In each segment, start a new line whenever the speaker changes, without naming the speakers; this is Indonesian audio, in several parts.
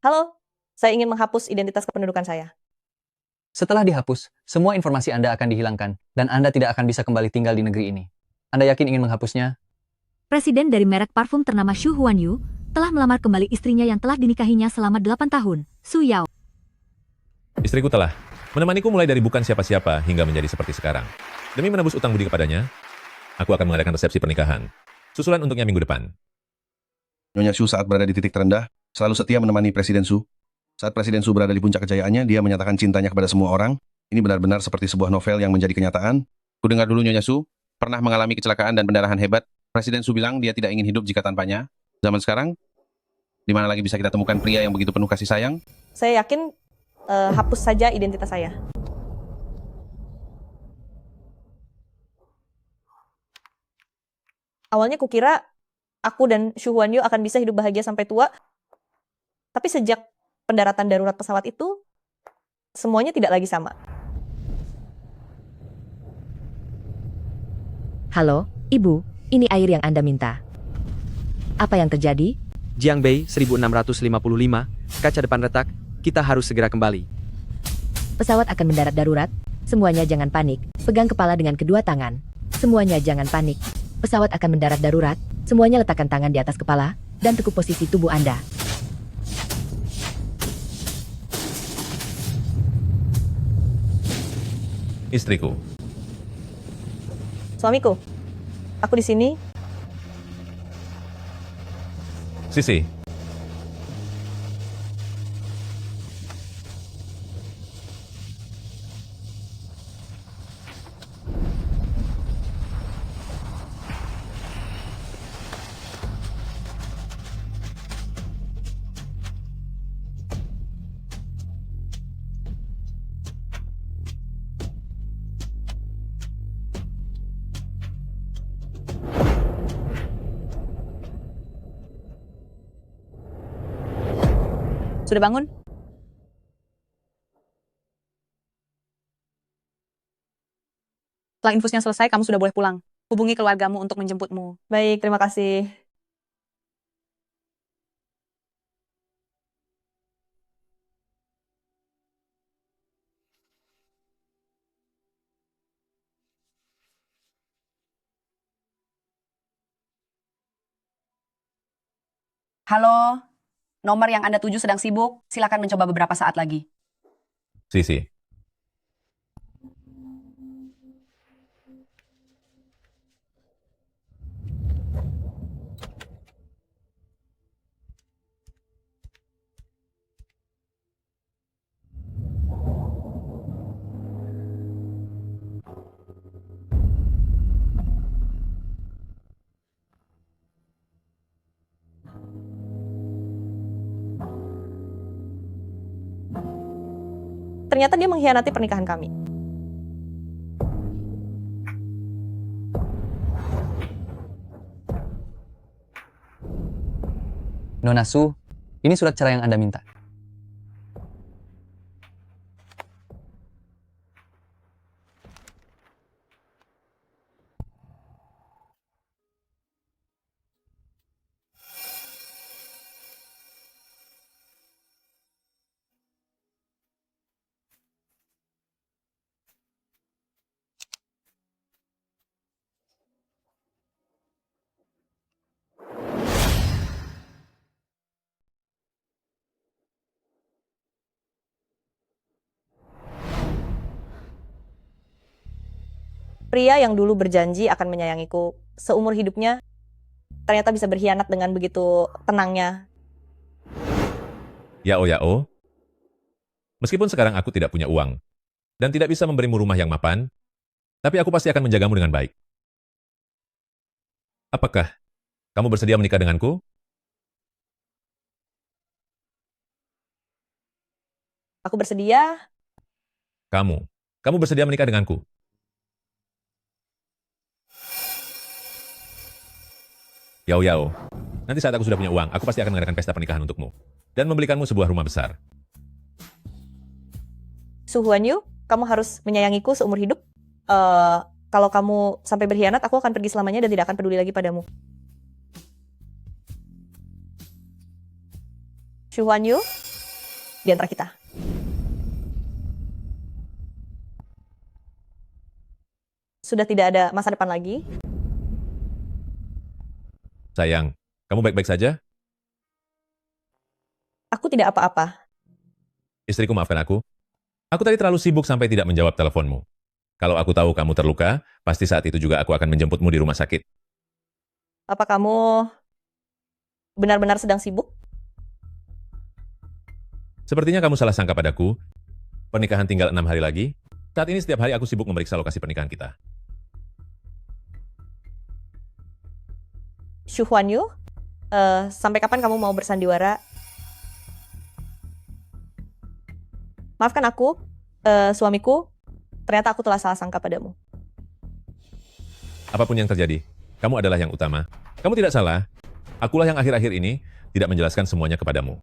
Halo, saya ingin menghapus identitas kependudukan saya.
Setelah dihapus, semua informasi Anda akan dihilangkan, dan Anda tidak akan bisa kembali tinggal di negeri ini. Anda yakin ingin menghapusnya?
Presiden dari merek parfum ternama Xu Huanyu telah melamar kembali istrinya yang telah dinikahinya selama 8 tahun, Su Yao.
Istriku telah menemaniku mulai dari bukan siapa-siapa hingga menjadi seperti sekarang. Demi menebus utang budi kepadanya, aku akan mengadakan resepsi pernikahan. Susulan untuknya minggu depan.
Nyonya Su saat berada di titik terendah, selalu setia menemani Presiden Su. Saat Presiden Su berada di puncak kejayaannya, dia menyatakan cintanya kepada semua orang. Ini benar-benar seperti sebuah novel yang menjadi kenyataan. Kudengar dulu Nyonya Su, pernah mengalami kecelakaan dan pendarahan hebat. Presiden Su bilang dia tidak ingin hidup jika tanpanya. Zaman sekarang, di mana lagi bisa kita temukan pria yang begitu penuh kasih sayang?
Saya yakin hapus saja identitas saya. Awalnya kukira aku dan Xu Huanyu akan bisa hidup bahagia sampai tua. Tapi sejak pendaratan darurat pesawat itu, semuanya tidak lagi sama.
Halo, Ibu, ini air yang Anda minta. Apa yang terjadi?
Jiangbei 1655, kaca depan retak, kita harus segera kembali.
Pesawat akan mendarat darurat. Semuanya jangan panik. Pegang kepala dengan kedua tangan. Semuanya jangan panik. Pesawat akan mendarat darurat. Semuanya letakkan tangan di atas kepala dan tekuk posisi tubuh Anda.
Istriku,
Suamiku, aku di sini.
Sisi,
Sudah bangun?
Setelah infusnya selesai, kamu sudah boleh pulang. Hubungi keluargamu untuk menjemputmu.
Baik, terima kasih.
Halo, nomor yang Anda tuju sedang sibuk. Silakan mencoba beberapa saat lagi.
Sisi.
Ternyata dia mengkhianati pernikahan kami.
Nona Su, ini surat cerai yang Anda minta.
Pria yang dulu berjanji akan menyayangiku seumur hidupnya, ternyata bisa berkhianat dengan begitu tenangnya.
Yao Yao. Meskipun sekarang aku tidak punya uang, dan tidak bisa memberimu rumah yang mapan, tapi aku pasti akan menjagamu dengan baik. Apakah kamu bersedia menikah denganku?
Aku bersedia.
Kamu bersedia menikah denganku? Yao Yao, nanti saat aku sudah punya uang, aku pasti akan mengadakan pesta pernikahan untukmu. Dan membelikanmu sebuah rumah besar.
Xu Huanyu, kamu harus menyayangiku seumur hidup. Kalau kamu sampai berkhianat, aku akan pergi selamanya dan tidak akan peduli lagi padamu. Xu Huanyu, di antara kita. Sudah tidak ada masa depan lagi.
Sayang, kamu baik-baik saja?
Aku tidak apa-apa.
Istriku, maafkan aku. Aku tadi terlalu sibuk sampai tidak menjawab teleponmu. Kalau aku tahu kamu terluka, pasti saat itu juga aku akan menjemputmu di rumah sakit.
Apa kamu benar-benar sedang sibuk?
Sepertinya kamu salah sangka padaku. Pernikahan tinggal 6 hari lagi. Saat ini setiap hari aku sibuk memeriksa lokasi pernikahan kita.
Xu Huanyu, sampai kapan kamu mau bersandiwara? Maafkan aku, suamiku, ternyata aku telah salah sangka padamu.
Apapun yang terjadi, kamu adalah yang utama. Kamu tidak salah. Akulah yang akhir-akhir ini tidak menjelaskan semuanya kepadamu.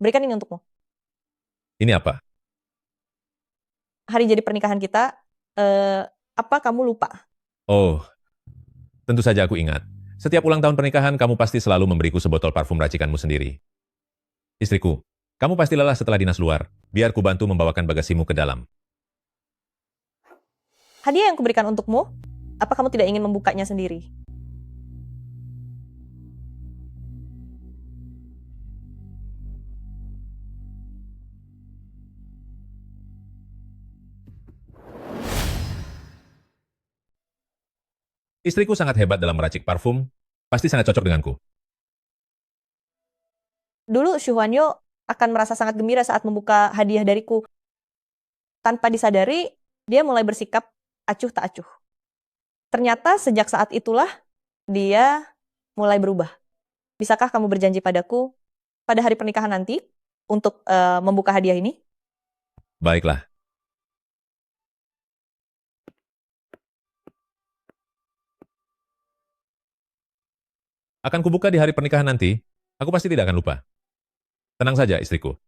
Berikan ini untukmu.
Ini apa?
Hari jadi pernikahan kita, apa kamu lupa?
Oh, tentu saja aku ingat. Setiap ulang tahun pernikahan, kamu pasti selalu memberiku sebotol parfum racikanmu sendiri. Istriku, kamu pasti lelah setelah dinas luar. Biar ku bantu membawakan bagasimu ke dalam.
Hadiah yang kuberikan untukmu, apa kamu tidak ingin membukanya sendiri?
Istriku sangat hebat dalam meracik parfum, pasti sangat cocok denganku.
Dulu Xu Huanyu akan merasa sangat gembira saat membuka hadiah dariku. Tanpa disadari, dia mulai bersikap acuh tak acuh. Ternyata sejak saat itulah, dia mulai berubah. Bisakah kamu berjanji padaku pada hari pernikahan nanti untuk membuka hadiah ini?
Baiklah. Akan kubuka di hari pernikahan nanti, aku pasti tidak akan lupa. Tenang saja, istriku.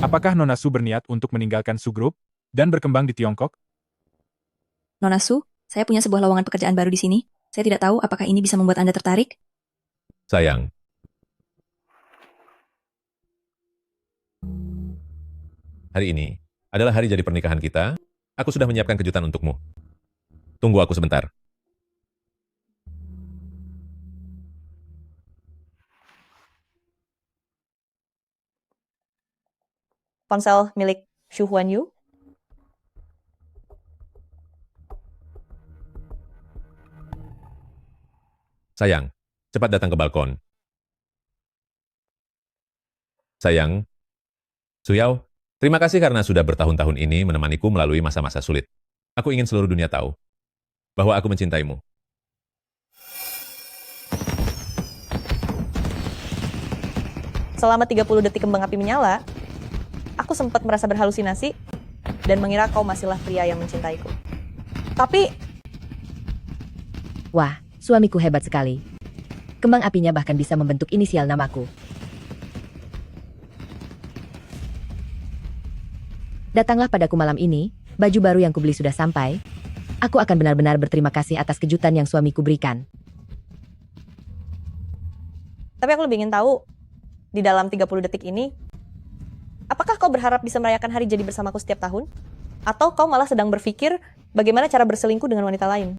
Apakah Nona Su berniat untuk meninggalkan Su Group dan berkembang di Tiongkok?
Nona Su, saya punya sebuah lowongan pekerjaan baru di sini. Saya tidak tahu apakah ini bisa membuat Anda tertarik.
Sayang. Hari ini adalah hari jadi pernikahan kita. Aku sudah menyiapkan kejutan untukmu. Tunggu aku sebentar.
Ponsel milik Xu Huanyu.
Sayang, cepat datang ke balkon. Sayang, Suyao, terima kasih karena sudah bertahun-tahun ini menemaniku melalui masa-masa sulit. Aku ingin seluruh dunia tahu bahwa aku mencintaimu.
Selama 30 detik kembang api menyala, aku sempat merasa berhalusinasi dan mengira kau masihlah pria yang mencintaiku. Tapi,
Wah, suamiku hebat sekali. Kembang apinya bahkan bisa membentuk inisial namaku. Datanglah padaku malam ini, baju baru yang kubeli sudah sampai. Aku akan benar-benar berterima kasih atas kejutan yang suamiku berikan.
tapi aku lebih ingin tahu, di dalam 30 detik ini, apakah kau berharap bisa merayakan hari jadi bersamaku setiap tahun? Atau kau malah sedang berpikir bagaimana cara berselingkuh dengan wanita lain?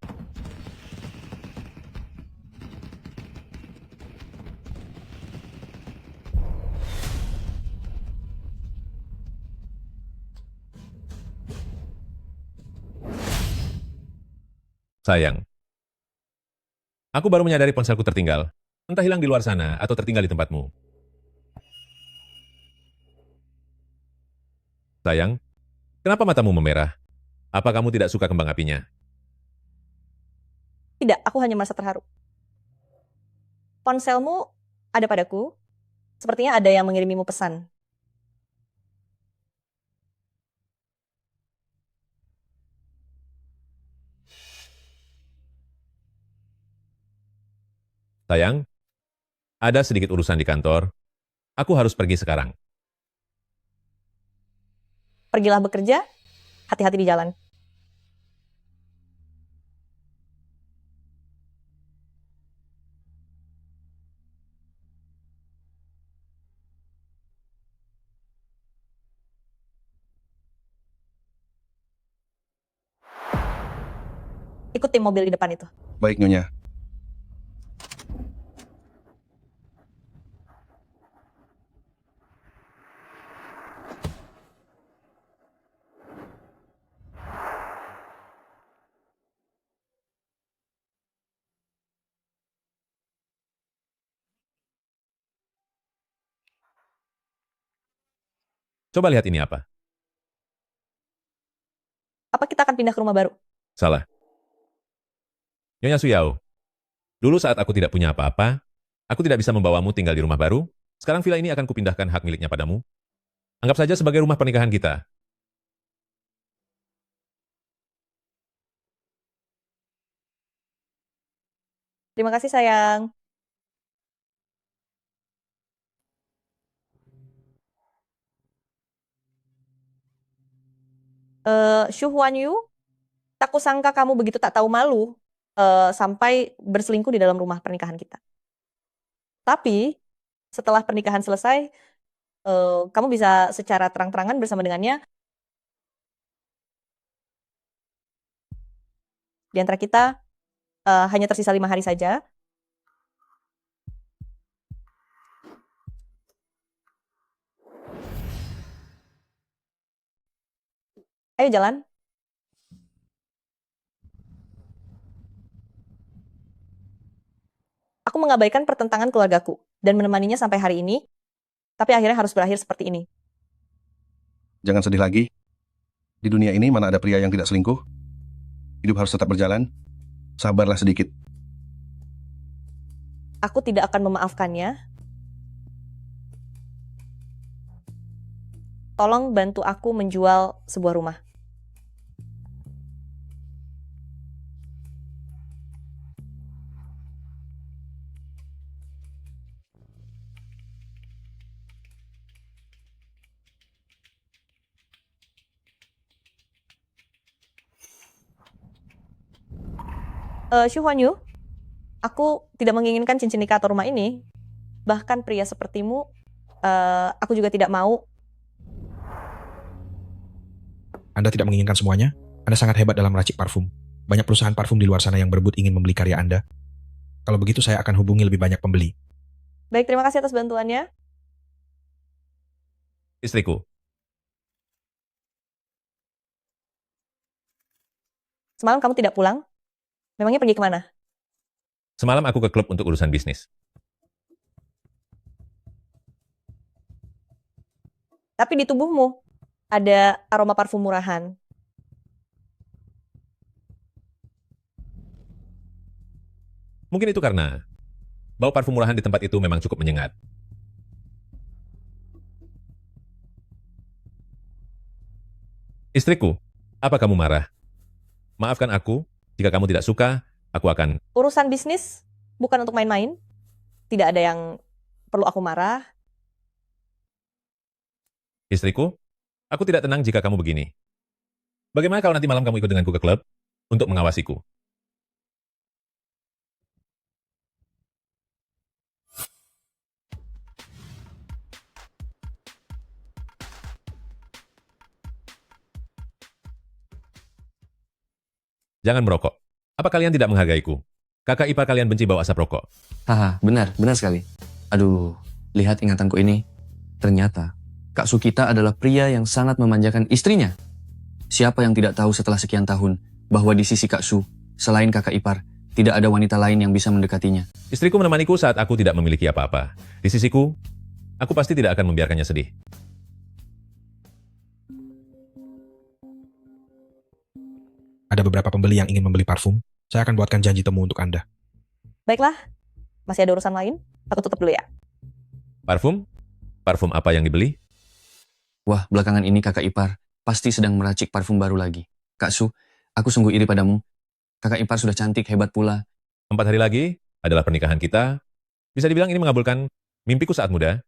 Sayang. Aku baru menyadari ponselku tertinggal. Entah hilang di luar sana atau tertinggal di tempatmu. Sayang, kenapa matamu memerah? Apa kamu tidak suka kembang apinya?
Tidak, aku hanya merasa terharu. Ponselmu ada padaku. Sepertinya ada yang mengirimimu pesan.
Sayang, ada sedikit urusan di kantor. Aku harus pergi sekarang.
Pergilah bekerja, hati-hati di jalan. Ikutin mobil di depan itu.
Baik, Nyonya.
Coba lihat ini apa?
Apa kita akan pindah ke rumah baru?
Salah. Nyonya Suyao, dulu saat aku tidak punya apa-apa, aku tidak bisa membawamu tinggal di rumah baru. Sekarang villa ini akan kupindahkan hak miliknya padamu. Anggap saja sebagai rumah pernikahan kita.
Terima kasih sayang. Shu Huanyu, tak kusangka kamu begitu tak tahu malu sampai berselingkuh di dalam rumah pernikahan kita. Tapi setelah pernikahan selesai, kamu bisa secara terang-terangan bersama dengannya. Di antara kita hanya tersisa 5 hari saja. Ayo jalan. Aku mengabaikan pertentangan keluargaku dan menemaninya sampai hari ini, tapi akhirnya harus berakhir seperti ini.
Jangan sedih lagi. Di dunia ini mana ada pria yang tidak selingkuh? Hidup harus tetap berjalan. Sabarlah sedikit.
Aku tidak akan memaafkannya. Tolong bantu aku menjual sebuah rumah. Shu Huanyu, aku tidak menginginkan cincin nikah atau rumah ini. Bahkan pria sepertimu, aku juga tidak mau.
Anda tidak menginginkan semuanya? Anda sangat hebat dalam meracik parfum. Banyak perusahaan parfum di luar sana yang berebut ingin membeli karya Anda. Kalau begitu saya akan hubungi lebih banyak pembeli.
Baik, terima kasih atas bantuannya.
Istriku,
Semalam kamu tidak pulang? Memangnya pergi kemana?
semalam aku ke klub untuk urusan bisnis.
Tapi di tubuhmu ada aroma parfum murahan.
Mungkin itu karena bau parfum murahan di tempat itu memang cukup menyengat. Istriku, apa kamu marah? Maafkan aku, jika kamu tidak suka, aku akan...
Urusan bisnis bukan untuk main-main. Tidak ada yang perlu aku marah.
Istriku, aku tidak tenang jika kamu begini. Bagaimana kalau nanti malam kamu ikut denganku ke klub untuk mengawasiku? Jangan merokok. Apa kalian tidak menghargaiku? Kakak ipar kalian benci bau asap rokok.
Haha, benar sekali. Aduh, lihat ingatanku ini. Ternyata, Kak Sukita adalah pria yang sangat memanjakan istrinya. Siapa yang tidak tahu setelah sekian tahun bahwa di sisi Kak Su, selain kakak ipar, tidak ada wanita lain yang bisa mendekatinya.
Istriku menemaniku saat aku tidak memiliki apa-apa. Di sisiku, aku pasti tidak akan membiarkannya sedih.
Ada beberapa pembeli yang ingin membeli parfum. Saya akan buatkan janji temu untuk Anda.
Baiklah, masih ada urusan lain. Aku tutup dulu ya.
Parfum? Parfum apa yang dibeli?
Wah, belakangan ini kakak ipar pasti sedang meracik parfum baru lagi. Kak Su, aku sungguh iri padamu. Kakak ipar sudah cantik, hebat pula.
4 hari lagi adalah pernikahan kita. Bisa dibilang ini mengabulkan mimpiku saat muda.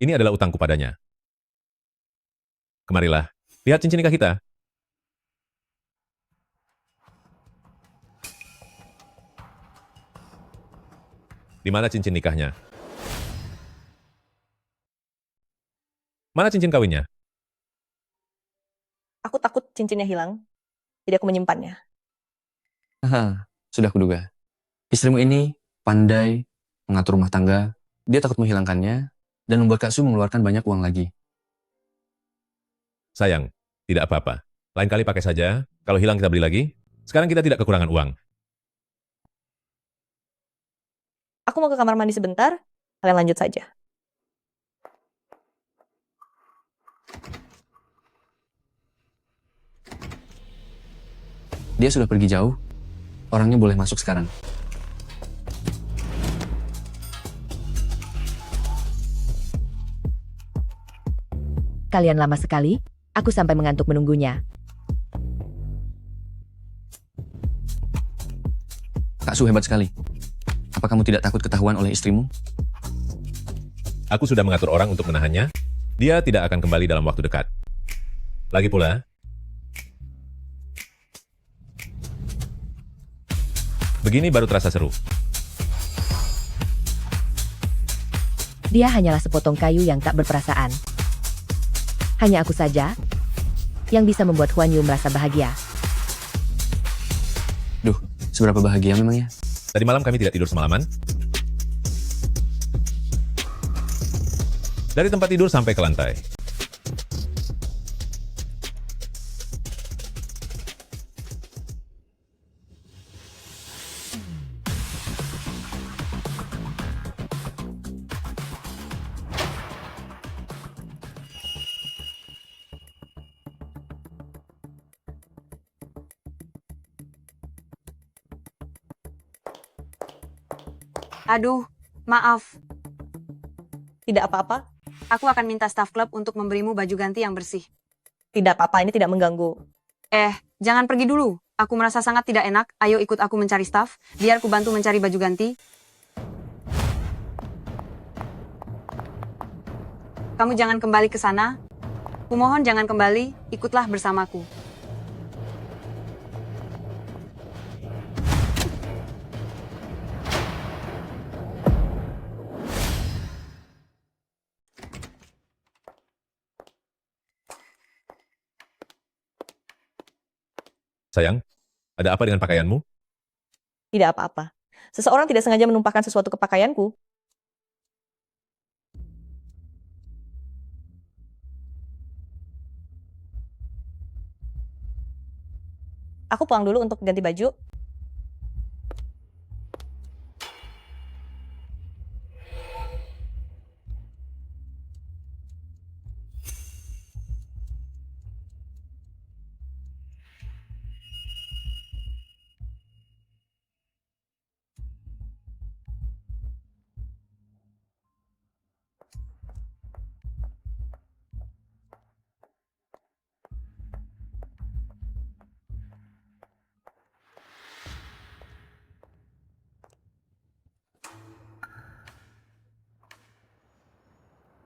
Ini adalah utangku padanya. Kemarilah, lihat cincin nikah kita. Di mana cincin nikahnya? Mana cincin kawinnya?
Aku takut cincinnya hilang, jadi aku menyimpannya.
Haha, sudah kuduga. Istrimu ini pandai mengatur rumah tangga, dia takut menghilangkannya, dan membuat Kak Su mengeluarkan banyak uang lagi.
Sayang, tidak apa-apa. Lain kali pakai saja, kalau hilang kita beli lagi. Sekarang kita tidak kekurangan uang.
Aku mau ke kamar mandi sebentar, kalian lanjut saja.
Dia sudah pergi jauh, orangnya boleh masuk sekarang.
Kalian lama sekali, aku sampai mengantuk menunggunya.
Kak Su hebat sekali. Apa kamu tidak takut ketahuan oleh istrimu?
Aku sudah mengatur orang untuk menahannya. Dia tidak akan kembali dalam waktu dekat. Lagi pula, begini baru terasa seru.
Dia hanyalah sepotong kayu yang tak berperasaan. Hanya aku saja yang bisa membuat Huan Yu merasa bahagia.
Duh, seberapa bahagia memangnya?
Tadi malam kami tidak tidur semalaman. Dari tempat tidur sampai ke lantai.
Aduh, maaf.
Tidak apa-apa.
Aku akan minta staff klub untuk memberimu baju ganti yang bersih.
Tidak apa-apa, ini tidak mengganggu.
Jangan pergi dulu. Aku merasa sangat tidak enak. Ayo ikut aku mencari staff. Biar ku bantu mencari baju ganti. Kamu jangan kembali ke sana. Kumohon jangan kembali. Ikutlah bersamaku.
Sayang, ada apa dengan pakaianmu?
Tidak apa-apa. Seseorang tidak sengaja menumpahkan sesuatu ke pakaianku. Aku pulang dulu untuk ganti baju.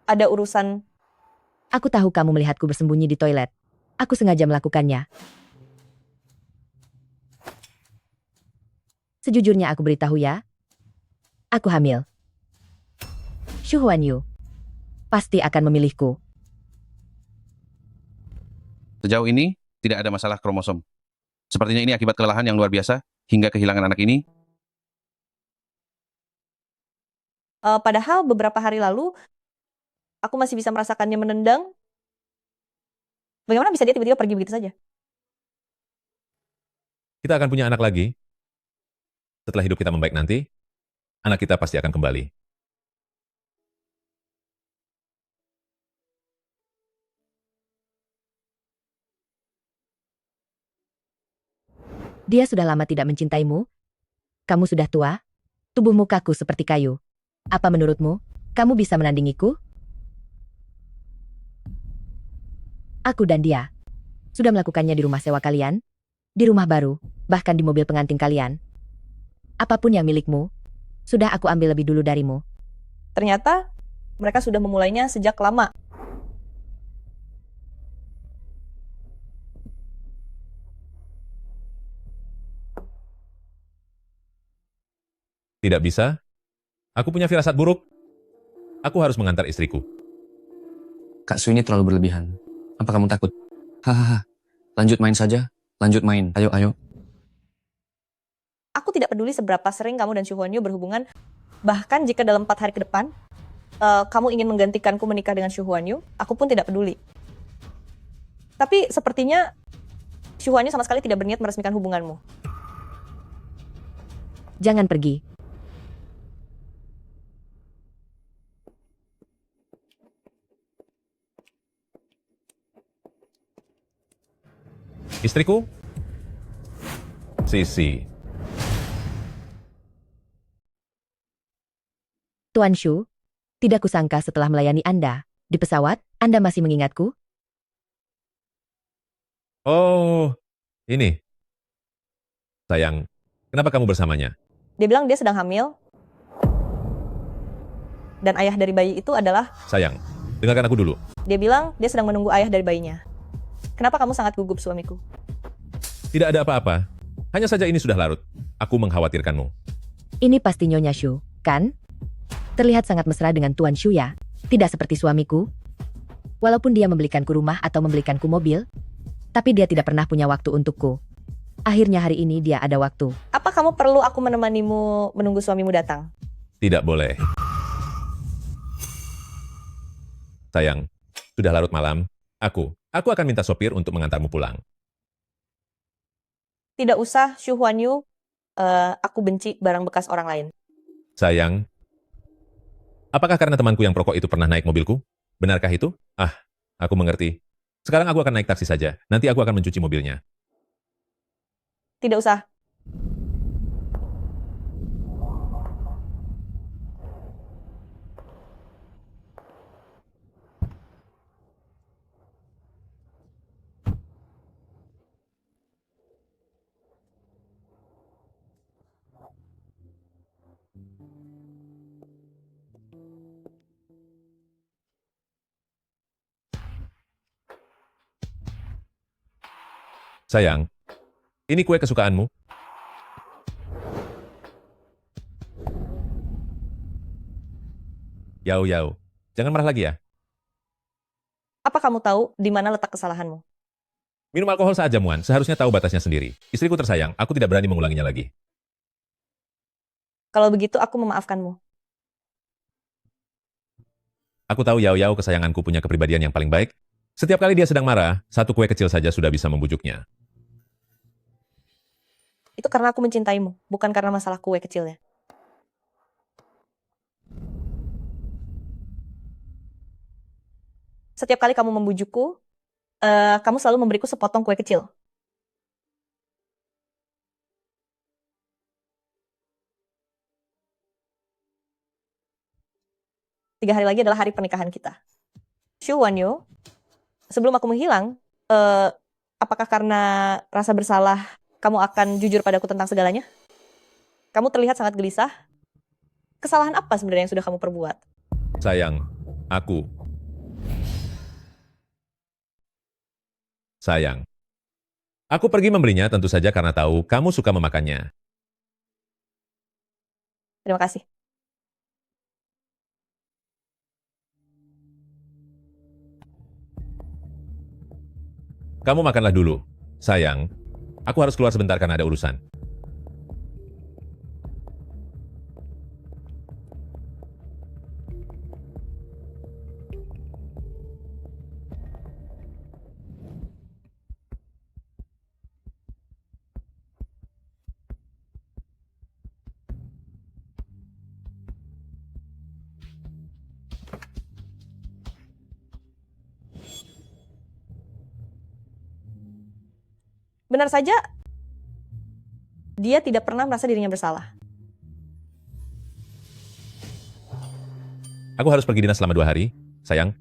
Ada urusan.
Aku tahu kamu melihatku bersembunyi di toilet. Aku sengaja melakukannya. Sejujurnya aku beritahu ya. Aku hamil. Shu Huan Yu pasti akan memilihku.
Sejauh ini, tidak ada masalah kromosom. Sepertinya ini akibat kelelahan yang luar biasa, hingga kehilangan anak ini.
Padahal beberapa hari lalu, aku masih bisa merasakannya menendang. Bagaimana bisa dia tiba-tiba pergi begitu saja?
Kita akan punya anak lagi. Setelah hidup kita membaik nanti, anak kita pasti akan kembali.
Dia sudah lama tidak mencintaimu. Kamu sudah tua. Tubuhmu kaku seperti kayu. Apa menurutmu? Kamu bisa menandingiku? Aku dan dia sudah melakukannya di rumah sewa kalian, di rumah baru, bahkan di mobil pengantin kalian. Apapun yang milikmu, sudah aku ambil lebih dulu darimu.
Ternyata mereka sudah memulainya sejak lama.
Tidak bisa. Aku punya firasat buruk. Aku harus mengantar istriku.
Kak Su ini terlalu berlebihan. Apa kamu takut? Hahaha. Lanjut main saja. Lanjut main. Ayo, ayo.
Aku tidak peduli seberapa sering kamu dan Xu Huanyu berhubungan. Bahkan jika dalam 4 hari ke depan, kamu ingin menggantikanku menikah dengan Xu Huanyu, aku pun tidak peduli. Tapi sepertinya Xu Huanyu sama sekali tidak berniat meresmikan hubunganmu.
Jangan pergi.
Istriku? Sisi.
Tuan Shu, tidak kusangka setelah melayani Anda di pesawat, Anda masih mengingatku?
Oh, ini. Sayang, kenapa kamu bersamanya?
Dia bilang dia sedang hamil. Dan ayah dari bayi itu adalah...
Sayang, dengarkan aku dulu.
Dia bilang dia sedang menunggu ayah dari bayinya. Kenapa kamu sangat gugup, suamiku?
Tidak ada apa-apa. Hanya saja ini sudah larut. Aku mengkhawatirkanmu.
Ini pasti Nyonya Shu, kan? Terlihat sangat mesra dengan Tuan Shu ya? Tidak seperti suamiku. Walaupun dia membelikanku rumah atau membelikanku mobil, tapi dia tidak pernah punya waktu untukku. Akhirnya hari ini dia ada waktu.
Apa kamu perlu aku menemanimu menunggu suamimu datang?
Tidak boleh. Sayang, sudah larut malam. Aku akan minta sopir untuk mengantarmu pulang.
Tidak usah, Xu Huanyu. Aku benci barang bekas orang lain.
Sayang, apakah karena temanku yang perokok itu pernah naik mobilku? Benarkah itu? Aku mengerti. Sekarang aku akan naik taksi saja. Nanti aku akan mencuci mobilnya.
Tidak usah.
Sayang, ini kue kesukaanmu. Yau, jangan marah lagi ya.
Apa kamu tahu di mana letak kesalahanmu?
Minum alkohol saat jamuan, seharusnya tahu batasnya sendiri. Istriku tersayang, aku tidak berani mengulanginya lagi.
Kalau begitu aku memaafkanmu.
Aku tahu Yau kesayanganku punya kepribadian yang paling baik. Setiap kali dia sedang marah, satu kue kecil saja sudah bisa membujuknya.
Itu karena aku mencintaimu, bukan karena masalah kue kecilnya. Setiap kali kamu membujukku, kamu selalu memberiku sepotong kue kecil. Tiga hari lagi adalah hari pernikahan kita. Xu Huanyu, sebelum aku menghilang, apakah karena rasa bersalah kamu akan jujur padaku tentang segalanya? Kamu terlihat sangat gelisah. Kesalahan apa sebenarnya yang sudah kamu perbuat?
Sayang, aku pergi membelinya tentu saja karena tahu kamu suka memakannya.
Terima kasih.
Kamu makanlah dulu. Sayang, aku harus keluar sebentar karena ada urusan.
Benar saja, dia tidak pernah merasa dirinya bersalah.
Aku harus pergi dinas selama 2 hari, sayang.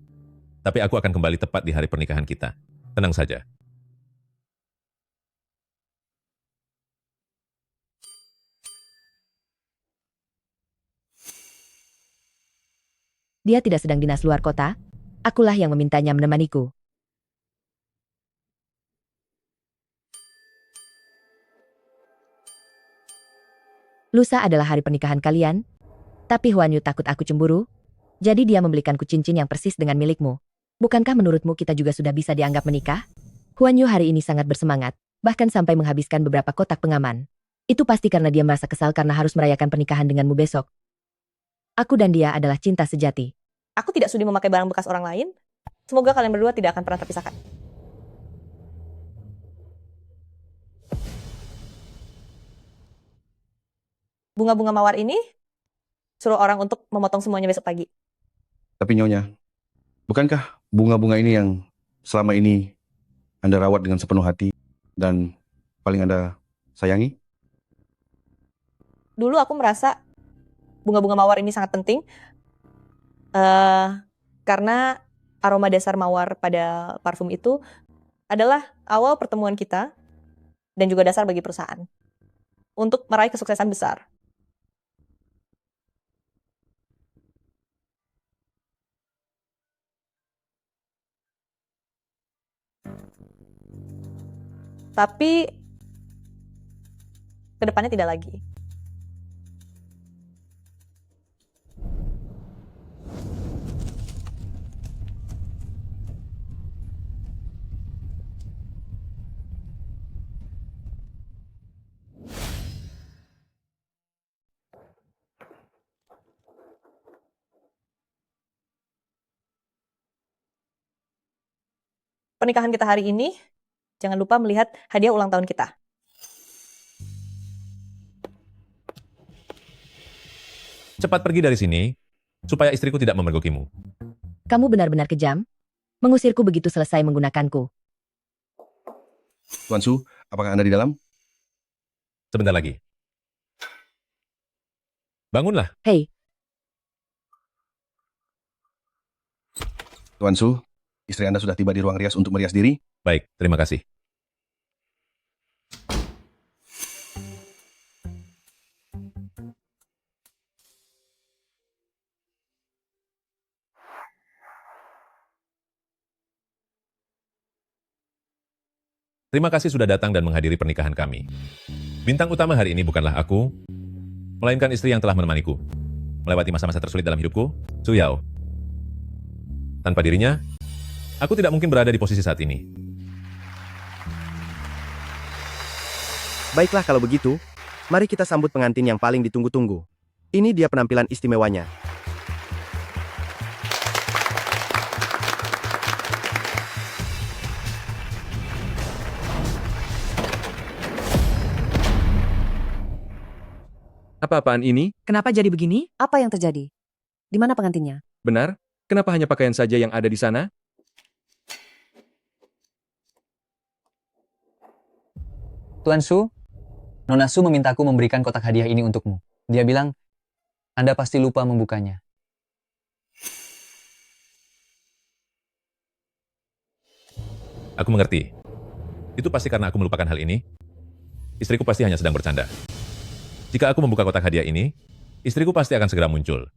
Tapi aku akan kembali tepat di hari pernikahan kita. Tenang saja.
Dia tidak sedang dinas luar kota. Akulah yang memintanya menemaniku. Lusa adalah hari pernikahan kalian, tapi Huanyu takut aku cemburu, jadi dia membelikanku cincin yang persis dengan milikmu. Bukankah menurutmu kita juga sudah bisa dianggap menikah? Huanyu hari ini sangat bersemangat, bahkan sampai menghabiskan beberapa kotak pengaman. Itu pasti karena dia merasa kesal karena harus merayakan pernikahan denganmu besok. Aku dan dia adalah cinta sejati.
Aku tidak sudi memakai barang bekas orang lain. Semoga kalian berdua tidak akan pernah terpisahkan. Bunga-bunga mawar ini suruh orang untuk memotong semuanya besok pagi.
Tapi Nyonya, bukankah bunga-bunga ini yang selama ini Anda rawat dengan sepenuh hati dan paling Anda sayangi?
Dulu aku merasa bunga-bunga mawar ini sangat penting karena aroma dasar mawar pada parfum itu adalah awal pertemuan kita dan juga dasar bagi perusahaan untuk meraih kesuksesan besar. Tapi kedepannya tidak lagi. Pernikahan kita hari ini, jangan lupa melihat hadiah ulang tahun kita.
Cepat pergi dari sini, supaya istriku tidak memergokimu.
Kamu benar-benar kejam. Mengusirku begitu selesai menggunakanku.
Tuan Su, apakah Anda di dalam?
Sebentar lagi. Bangunlah.
Hei,
Tuan Su, istri Anda sudah tiba di ruang rias untuk merias diri.
Baik, terima kasih. Terima kasih sudah datang dan menghadiri pernikahan kami. Bintang utama hari ini bukanlah aku, melainkan istri yang telah menemaniku melewati masa-masa tersulit dalam hidupku, Su Yao. Tanpa dirinya, aku tidak mungkin berada di posisi saat ini.
Baiklah kalau begitu, mari kita sambut pengantin yang paling ditunggu-tunggu. Ini dia penampilan istimewanya.
Apa-apaan ini?
Kenapa jadi begini? Apa yang terjadi? Di mana pengantinnya?
Benar? Kenapa hanya pakaian saja yang ada di sana?
Tuan Su, Nona Su memintaku memberikan kotak hadiah ini untukmu. Dia bilang, Anda pasti lupa membukanya.
Aku mengerti. Itu pasti karena aku melupakan hal ini. Istriku pasti hanya sedang bercanda. Jika aku membuka kotak hadiah ini, istriku pasti akan segera muncul.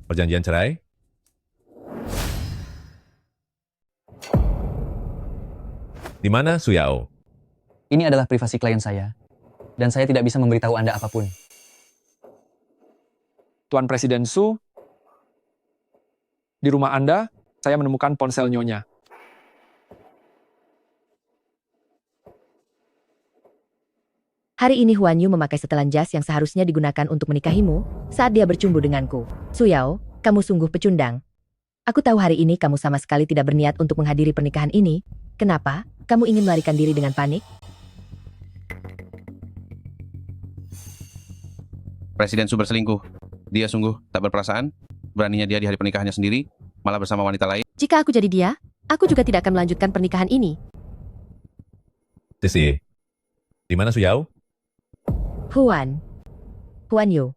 Perjanjian cerai? Di mana Su Yao?
Ini adalah privasi klien saya, dan saya tidak bisa memberitahu Anda apapun.
Tuan Presiden Su, di rumah Anda, saya menemukan ponsel Nyonya.
Hari ini Huan Yu memakai setelan jas yang seharusnya digunakan untuk menikahimu saat dia bercumbu denganku. Su Yao, kamu sungguh pecundang. Aku tahu hari ini kamu sama sekali tidak berniat untuk menghadiri pernikahan ini. Kenapa? Kamu ingin melarikan diri dengan panik?
Presiden Su berselingkuh. Dia sungguh tak berperasaan. Beraninya dia di hari pernikahannya sendiri, malah bersama wanita lain.
Jika aku jadi dia, aku juga tidak akan melanjutkan pernikahan ini.
Sisi, di mana Su Yao?
Huan Yu.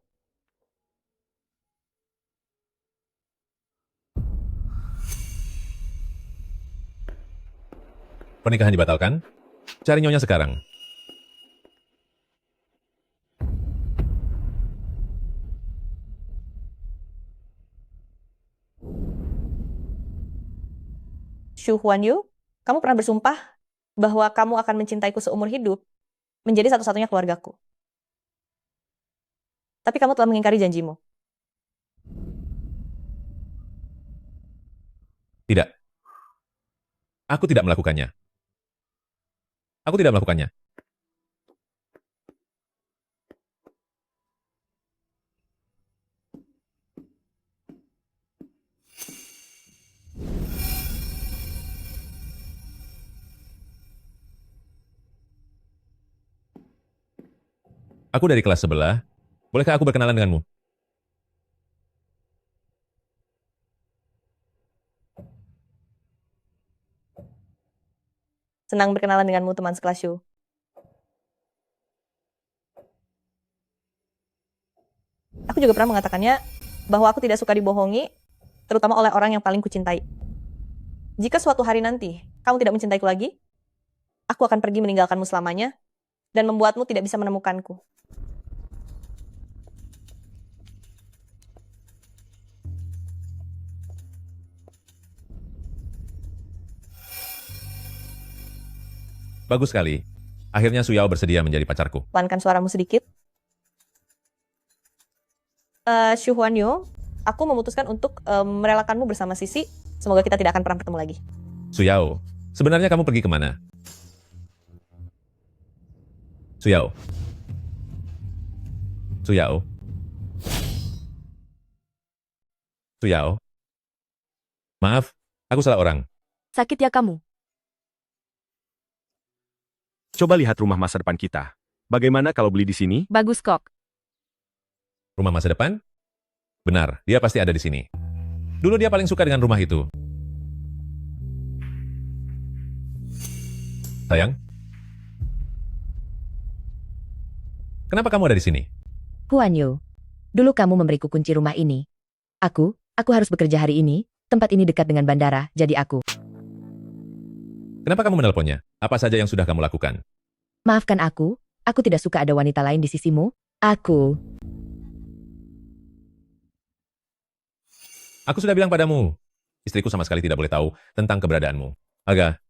Pernikahan dibatalkan? Cari Nyonya sekarang.
Shu Huan Yu, kamu pernah bersumpah bahwa kamu akan mencintaiku seumur hidup, menjadi satu-satunya keluargaku. Tapi kamu telah mengingkari janjimu.
Tidak. Aku tidak melakukannya. Aku tidak melakukannya. Aku dari kelas sebelah. Bolehkah aku berkenalan denganmu?
Senang berkenalan denganmu, teman sekelas Shu. Aku juga pernah mengatakannya bahwa aku tidak suka dibohongi, terutama oleh orang yang paling kucintai. Jika suatu hari nanti kamu tidak mencintaiku lagi, aku akan pergi meninggalkanmu selamanya dan membuatmu tidak bisa menemukanku.
Bagus sekali. Akhirnya Su Yao bersedia menjadi pacarku.
Pelankan suaramu sedikit. Shu Huanyu, aku memutuskan untuk merelakanmu bersama Sisi. Semoga kita tidak akan pernah bertemu lagi.
Su Yao, sebenarnya kamu pergi kemana? Su Yao. Su Yao. Su Yao. Maaf, aku salah orang.
Sakit ya kamu?
Coba lihat rumah masa depan kita. Bagaimana kalau beli di sini?
Bagus kok.
Rumah masa depan? Benar, dia pasti ada di sini. Dulu dia paling suka dengan rumah itu. Sayang? Kenapa kamu ada di sini?
Huanyu, dulu kamu memberiku kunci rumah ini. Aku harus bekerja hari ini. Tempat ini dekat dengan bandara, jadi aku.
Kenapa kamu menelponnya? Apa saja yang sudah kamu lakukan?
Maafkan aku tidak suka ada wanita lain di sisimu. Aku
sudah bilang padamu. Istriku sama sekali tidak boleh tahu tentang keberadaanmu. Aga,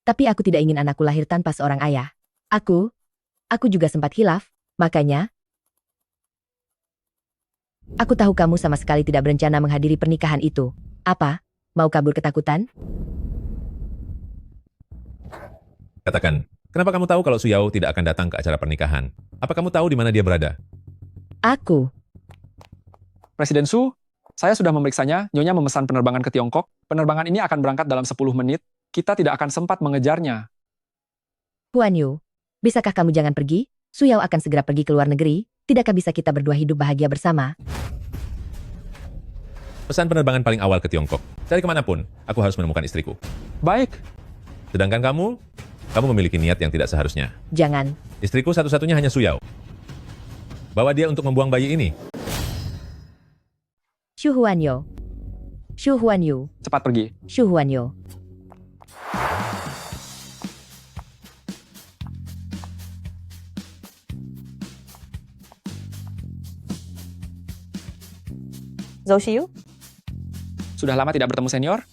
Tapi aku tidak ingin anakku lahir tanpa seorang ayah. Aku juga sempat hilaf, makanya aku tahu kamu sama sekali tidak berencana menghadiri pernikahan itu. Apa? Mau kabur ketakutan?
katakan. Kenapa kamu tahu kalau Su Yao tidak akan datang ke acara pernikahan? Apa kamu tahu di mana dia berada?
Aku.
Presiden Su, saya sudah memeriksanya. Nyonya memesan penerbangan ke Tiongkok. Penerbangan ini akan berangkat dalam 10 menit. Kita tidak akan sempat mengejarnya.
Huanyu, bisakah kamu jangan pergi? Su Yao akan segera pergi ke luar negeri. Tidakkah bisa kita berdua hidup bahagia bersama?
Pesan penerbangan paling awal ke Tiongkok. Cari kemanapun, aku harus menemukan istriku.
Baik.
Sedangkan kamu memiliki niat yang tidak seharusnya.
Jangan.
Istriku satu-satunya hanya Su Yao. Bawa dia untuk membuang bayi ini.
Shu Huanyu. Shu Huanyu.
Cepat pergi.
Shu Huanyu.
Zhou Xiyu,
Sudah lama tidak bertemu senior?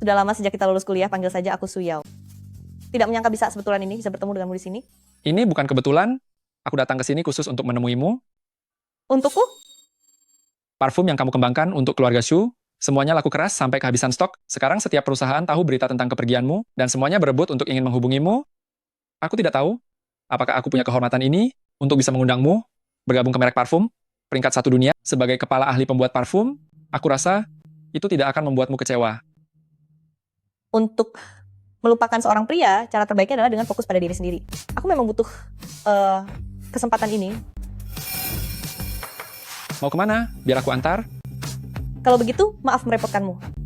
sudah lama sejak kita lulus kuliah, panggil saja aku Su Yao. Tidak menyangka bisa sebetulan ini bisa bertemu denganmu di sini.
Ini bukan kebetulan. Aku datang ke sini khusus untuk menemuimu.
Untukku?
Parfum yang kamu kembangkan untuk keluarga Shu, semuanya laku keras sampai kehabisan stok. Sekarang setiap perusahaan tahu berita tentang kepergianmu, dan semuanya berebut untuk ingin menghubungimu. Aku tidak tahu, apakah aku punya kehormatan ini untuk bisa mengundangmu bergabung ke merek parfum, peringkat 1 dunia, sebagai kepala ahli pembuat parfum. Aku rasa itu tidak akan membuatmu kecewa.
Untuk melupakan seorang pria, cara terbaiknya adalah dengan fokus pada diri sendiri. Aku memang butuh kesempatan ini.
Mau kemana? Biar aku antar.
Kalau begitu, maaf merepotkanmu.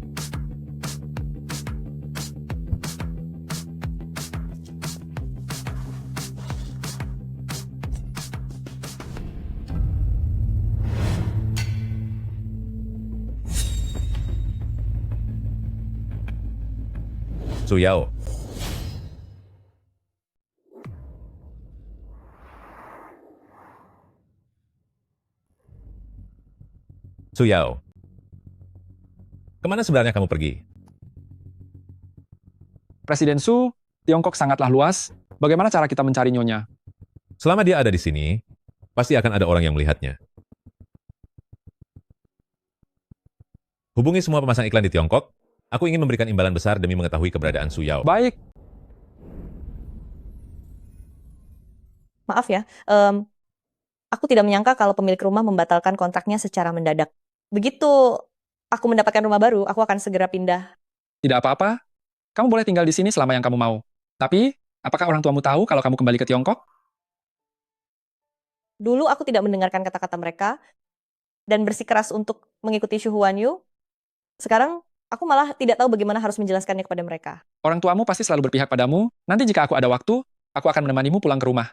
Su Yao. Su Yao. Kemana sebenarnya kamu pergi?
Presiden Su, Tiongkok sangatlah luas. Bagaimana cara kita mencari nyonya?
Selama dia ada di sini, pasti akan ada orang yang melihatnya. Hubungi semua pemasang iklan di Tiongkok. Aku ingin memberikan imbalan besar demi mengetahui keberadaan Su Yao.
Baik.
Maaf ya, aku tidak menyangka kalau pemilik rumah membatalkan kontraknya secara mendadak. Begitu aku mendapatkan rumah baru, aku akan segera pindah.
Tidak apa-apa. Kamu boleh tinggal di sini selama yang kamu mau. Tapi, apakah orang tuamu tahu kalau kamu kembali ke Tiongkok?
Dulu aku tidak mendengarkan kata-kata mereka dan bersikeras untuk mengikuti Shu Huanyu. Sekarang aku malah tidak tahu bagaimana harus menjelaskannya kepada mereka.
Orang tuamu pasti selalu berpihak padamu. Nanti jika aku ada waktu, aku akan menemanimu pulang ke rumah.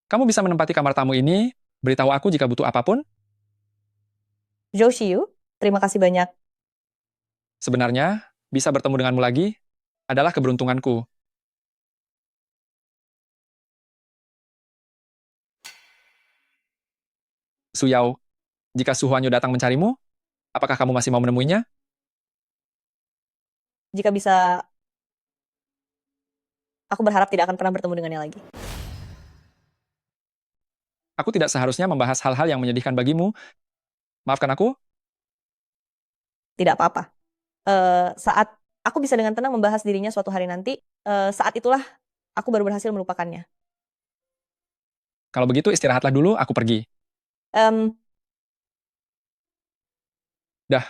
Kamu bisa menempati kamar tamu ini, beritahu aku jika butuh apapun.
Zhou Xiyu, terima kasih banyak.
Sebenarnya, bisa bertemu denganmu lagi adalah keberuntunganku. Su Yao, jika Su Huanyu datang mencarimu, apakah kamu masih mau menemuinya?
Jika bisa, aku berharap tidak akan pernah bertemu dengannya lagi.
Aku tidak seharusnya membahas hal-hal yang menyedihkan bagimu. Maafkan aku.
Tidak apa-apa. Saat aku bisa dengan tenang membahas dirinya suatu hari nanti, saat itulah aku baru berhasil melupakannya.
Kalau begitu istirahatlah dulu, aku pergi. Dah.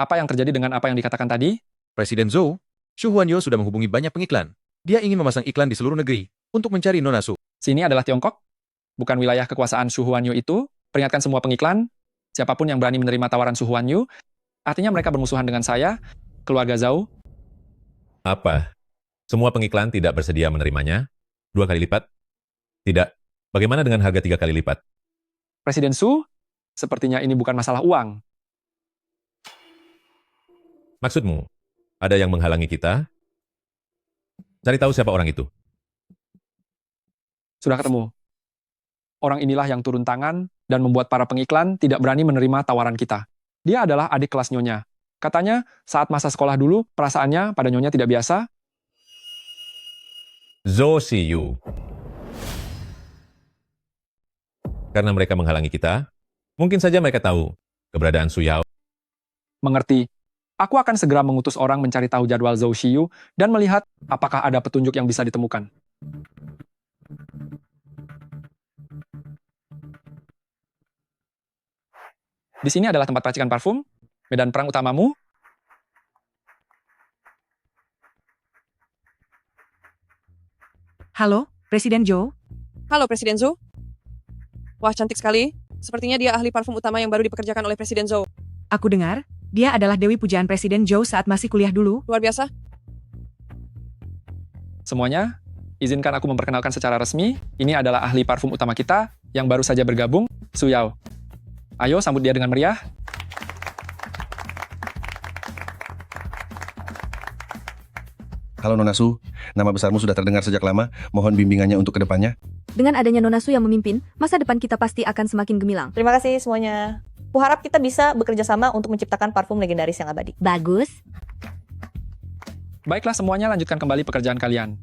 Apa yang terjadi dengan apa yang dikatakan tadi?
Presiden Zhou, Shu Huanyu sudah menghubungi banyak pengiklan. Dia ingin memasang iklan di seluruh negeri untuk mencari Nona Su.
Sini adalah Tiongkok, bukan wilayah kekuasaan Shu Huanyu itu. Peringatkan semua pengiklan, siapapun yang berani menerima tawaran Shu Huanyu, artinya mereka bermusuhan dengan saya, keluarga Zhou.
Apa? Semua pengiklan tidak bersedia menerimanya? 2 kali lipat? Tidak. Bagaimana dengan harga 3 kali lipat?
Presiden Su, sepertinya ini bukan masalah uang.
Maksudmu, ada yang menghalangi kita? Cari tahu siapa orang itu.
Sudah ketemu. Orang inilah yang turun tangan dan membuat para pengiklan tidak berani menerima tawaran kita. Dia adalah adik kelas Nyonya. Katanya, saat masa sekolah dulu, perasaannya pada Nyonya tidak biasa.
Zhou Xiyu. Karena mereka menghalangi kita, mungkin saja mereka tahu keberadaan Su Yao.
Mengerti. Aku akan segera mengutus orang mencari tahu jadwal Zhou Xiyu dan melihat apakah ada petunjuk yang bisa ditemukan. Di sini adalah tempat peracikan parfum, medan perang utamamu.
Halo, Presiden Zhou.
Halo, Presiden Zhou. Wah, cantik sekali. Sepertinya dia ahli parfum utama yang baru dipekerjakan oleh Presiden Zhou.
Aku dengar, dia adalah Dewi Pujaan Presiden Zhou saat masih kuliah dulu.
Luar biasa.
Semuanya, izinkan aku memperkenalkan secara resmi, ini adalah ahli parfum utama kita yang baru saja bergabung, Su Yao. Ayo sambut dia dengan meriah.
Halo Nona Su, nama besarmu sudah terdengar sejak lama, mohon bimbingannya untuk kedepannya.
Dengan adanya Nona Su yang memimpin, masa depan kita pasti akan semakin gemilang.
Terima kasih semuanya. Kuharap kita bisa bekerja sama untuk menciptakan parfum legendaris yang abadi.
Bagus.
Baiklah semuanya, lanjutkan kembali pekerjaan kalian.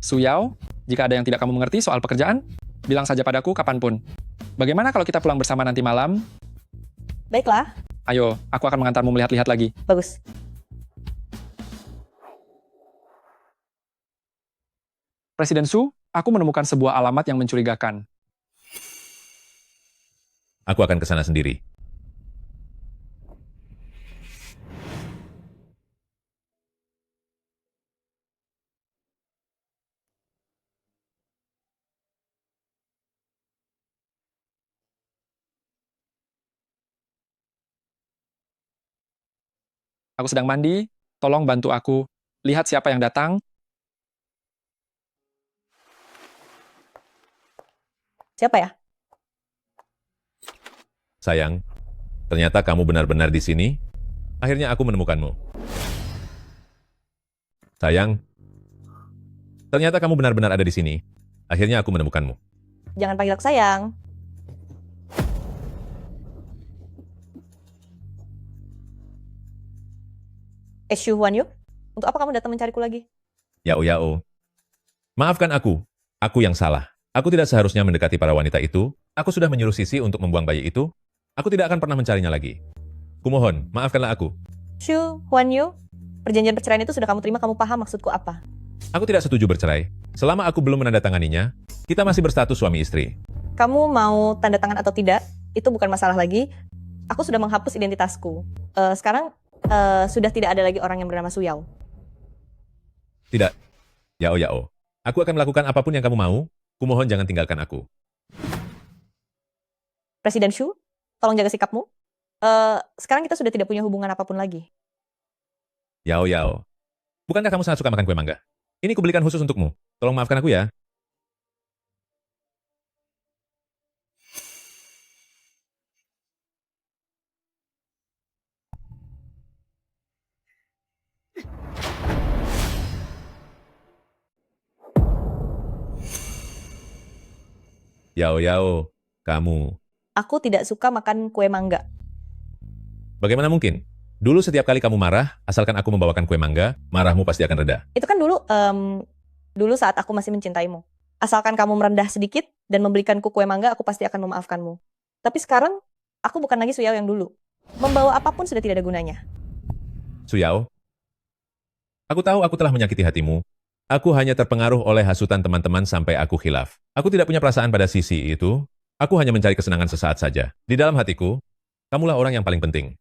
Su Yao, jika ada yang tidak kamu mengerti soal pekerjaan, bilang saja padaku kapanpun. Bagaimana kalau kita pulang bersama nanti malam?
Baiklah.
Ayo, aku akan mengantarmu melihat-lihat lagi.
Bagus.
Presiden Su, aku menemukan sebuah alamat yang mencurigakan.
Aku akan ke sana sendiri.
Aku sedang mandi, tolong bantu aku. Lihat siapa yang datang.
Siapa ya?
Sayang, ternyata kamu benar-benar di sini. Akhirnya aku menemukanmu. Sayang, ternyata kamu benar-benar ada di sini. Akhirnya aku menemukanmu.
Jangan panggil aku sayang. Xu Huanyu, untuk apa kamu datang mencariku lagi?
Yao Yao. Maafkan aku. Aku yang salah. Aku tidak seharusnya mendekati para wanita itu. Aku sudah menyuruh Sisi untuk membuang bayi itu. Aku tidak akan pernah mencarinya lagi. Kumohon, maafkanlah aku.
Xu Huanyu, perjanjian perceraian itu sudah kamu terima, kamu paham maksudku apa?
Aku tidak setuju bercerai. Selama aku belum menandatanganinya, kita masih berstatus suami istri.
Kamu mau tanda tangan atau tidak, itu bukan masalah lagi. Aku sudah menghapus identitasku. Sekarang sudah tidak ada lagi orang yang bernama Su Yao.
Tidak. Yao Yao. Aku akan melakukan apapun yang kamu mau. Kumohon jangan tinggalkan aku.
Presiden Xu, tolong jaga sikapmu. Sekarang kita sudah tidak punya hubungan apapun lagi.
Yao Yao. Bukankah kamu sangat suka makan kue mangga? Ini kubelikan khusus untukmu. Tolong maafkan aku ya. Yao Yao, kamu.
Aku tidak suka makan kue mangga.
Bagaimana mungkin? Dulu setiap kali kamu marah, asalkan aku membawakan kue mangga, marahmu pasti akan reda.
Itu kan dulu saat aku masih mencintaimu. Asalkan kamu merendah sedikit dan memberikanku kue mangga, aku pasti akan memaafkanmu. Tapi sekarang, aku bukan lagi Su Yao yang dulu. Membawa apapun sudah tidak ada gunanya.
Su Yao, aku tahu aku telah menyakiti hatimu. Aku hanya terpengaruh oleh hasutan teman-teman sampai aku khilaf. Aku tidak punya perasaan pada Sisi itu. Aku hanya mencari kesenangan sesaat saja. Di dalam hatiku, kamulah orang yang paling penting.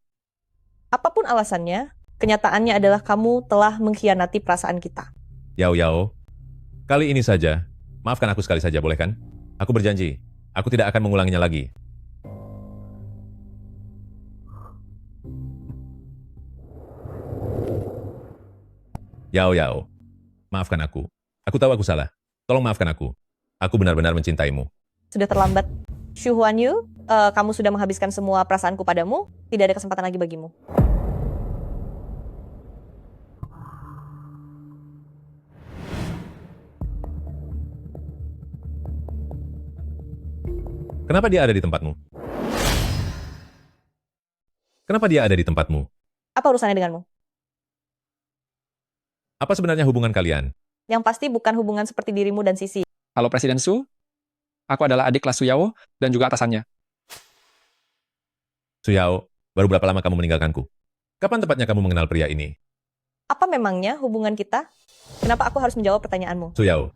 Apapun alasannya, kenyataannya adalah kamu telah mengkhianati perasaan kita.
Yao Yao, kali ini saja, maafkan aku sekali saja, boleh kan? Aku berjanji, aku tidak akan mengulanginya lagi. Yao Yao, maafkan aku. Aku tahu aku salah. Tolong maafkan aku. Aku benar-benar mencintaimu.
Sudah terlambat. Xu Huanyu, kamu sudah menghabiskan semua perasaanku padamu. Tidak ada kesempatan lagi bagimu.
Kenapa dia ada di tempatmu? Kenapa dia ada di tempatmu?
Apa urusannya denganmu?
Apa sebenarnya hubungan kalian?
Yang pasti bukan hubungan seperti dirimu dan Sisi.
Halo Presiden Su, aku adalah adik kelas Su Yao dan juga atasannya.
Su Yao, baru berapa lama kamu meninggalkanku? Kapan tepatnya kamu mengenal pria ini?
Apa memangnya hubungan kita? Kenapa aku harus menjawab pertanyaanmu?
Su Yao,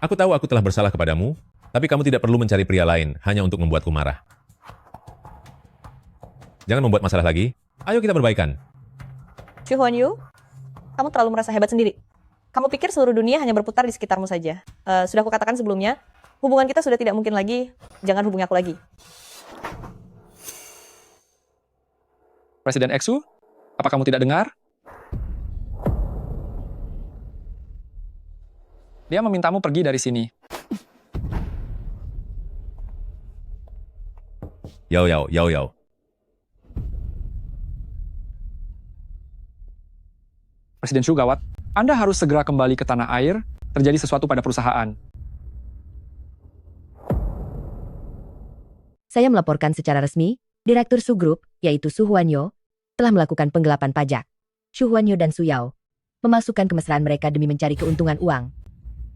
aku tahu aku telah bersalah kepadamu, tapi kamu tidak perlu mencari pria lain hanya untuk membuatku marah. Jangan membuat masalah lagi. Ayo kita berbaikan.
Xu Huanyu, kamu terlalu merasa hebat sendiri. Kamu pikir seluruh dunia hanya berputar di sekitarmu saja. Sudah aku katakan sebelumnya, hubungan kita sudah tidak mungkin lagi. Jangan hubungi aku lagi.
Presiden Xu, apa kamu tidak dengar? Dia memintamu pergi dari sini.
Yao Yao, Yao Yao.
Presiden Xu gawat, Anda harus segera kembali ke tanah air, terjadi sesuatu pada perusahaan.
Saya melaporkan secara resmi, Direktur Su Group, yaitu Su Huanyo, telah melakukan penggelapan pajak. Xu Huanyo dan Su Yao memasukkan kemesraan mereka demi mencari keuntungan uang.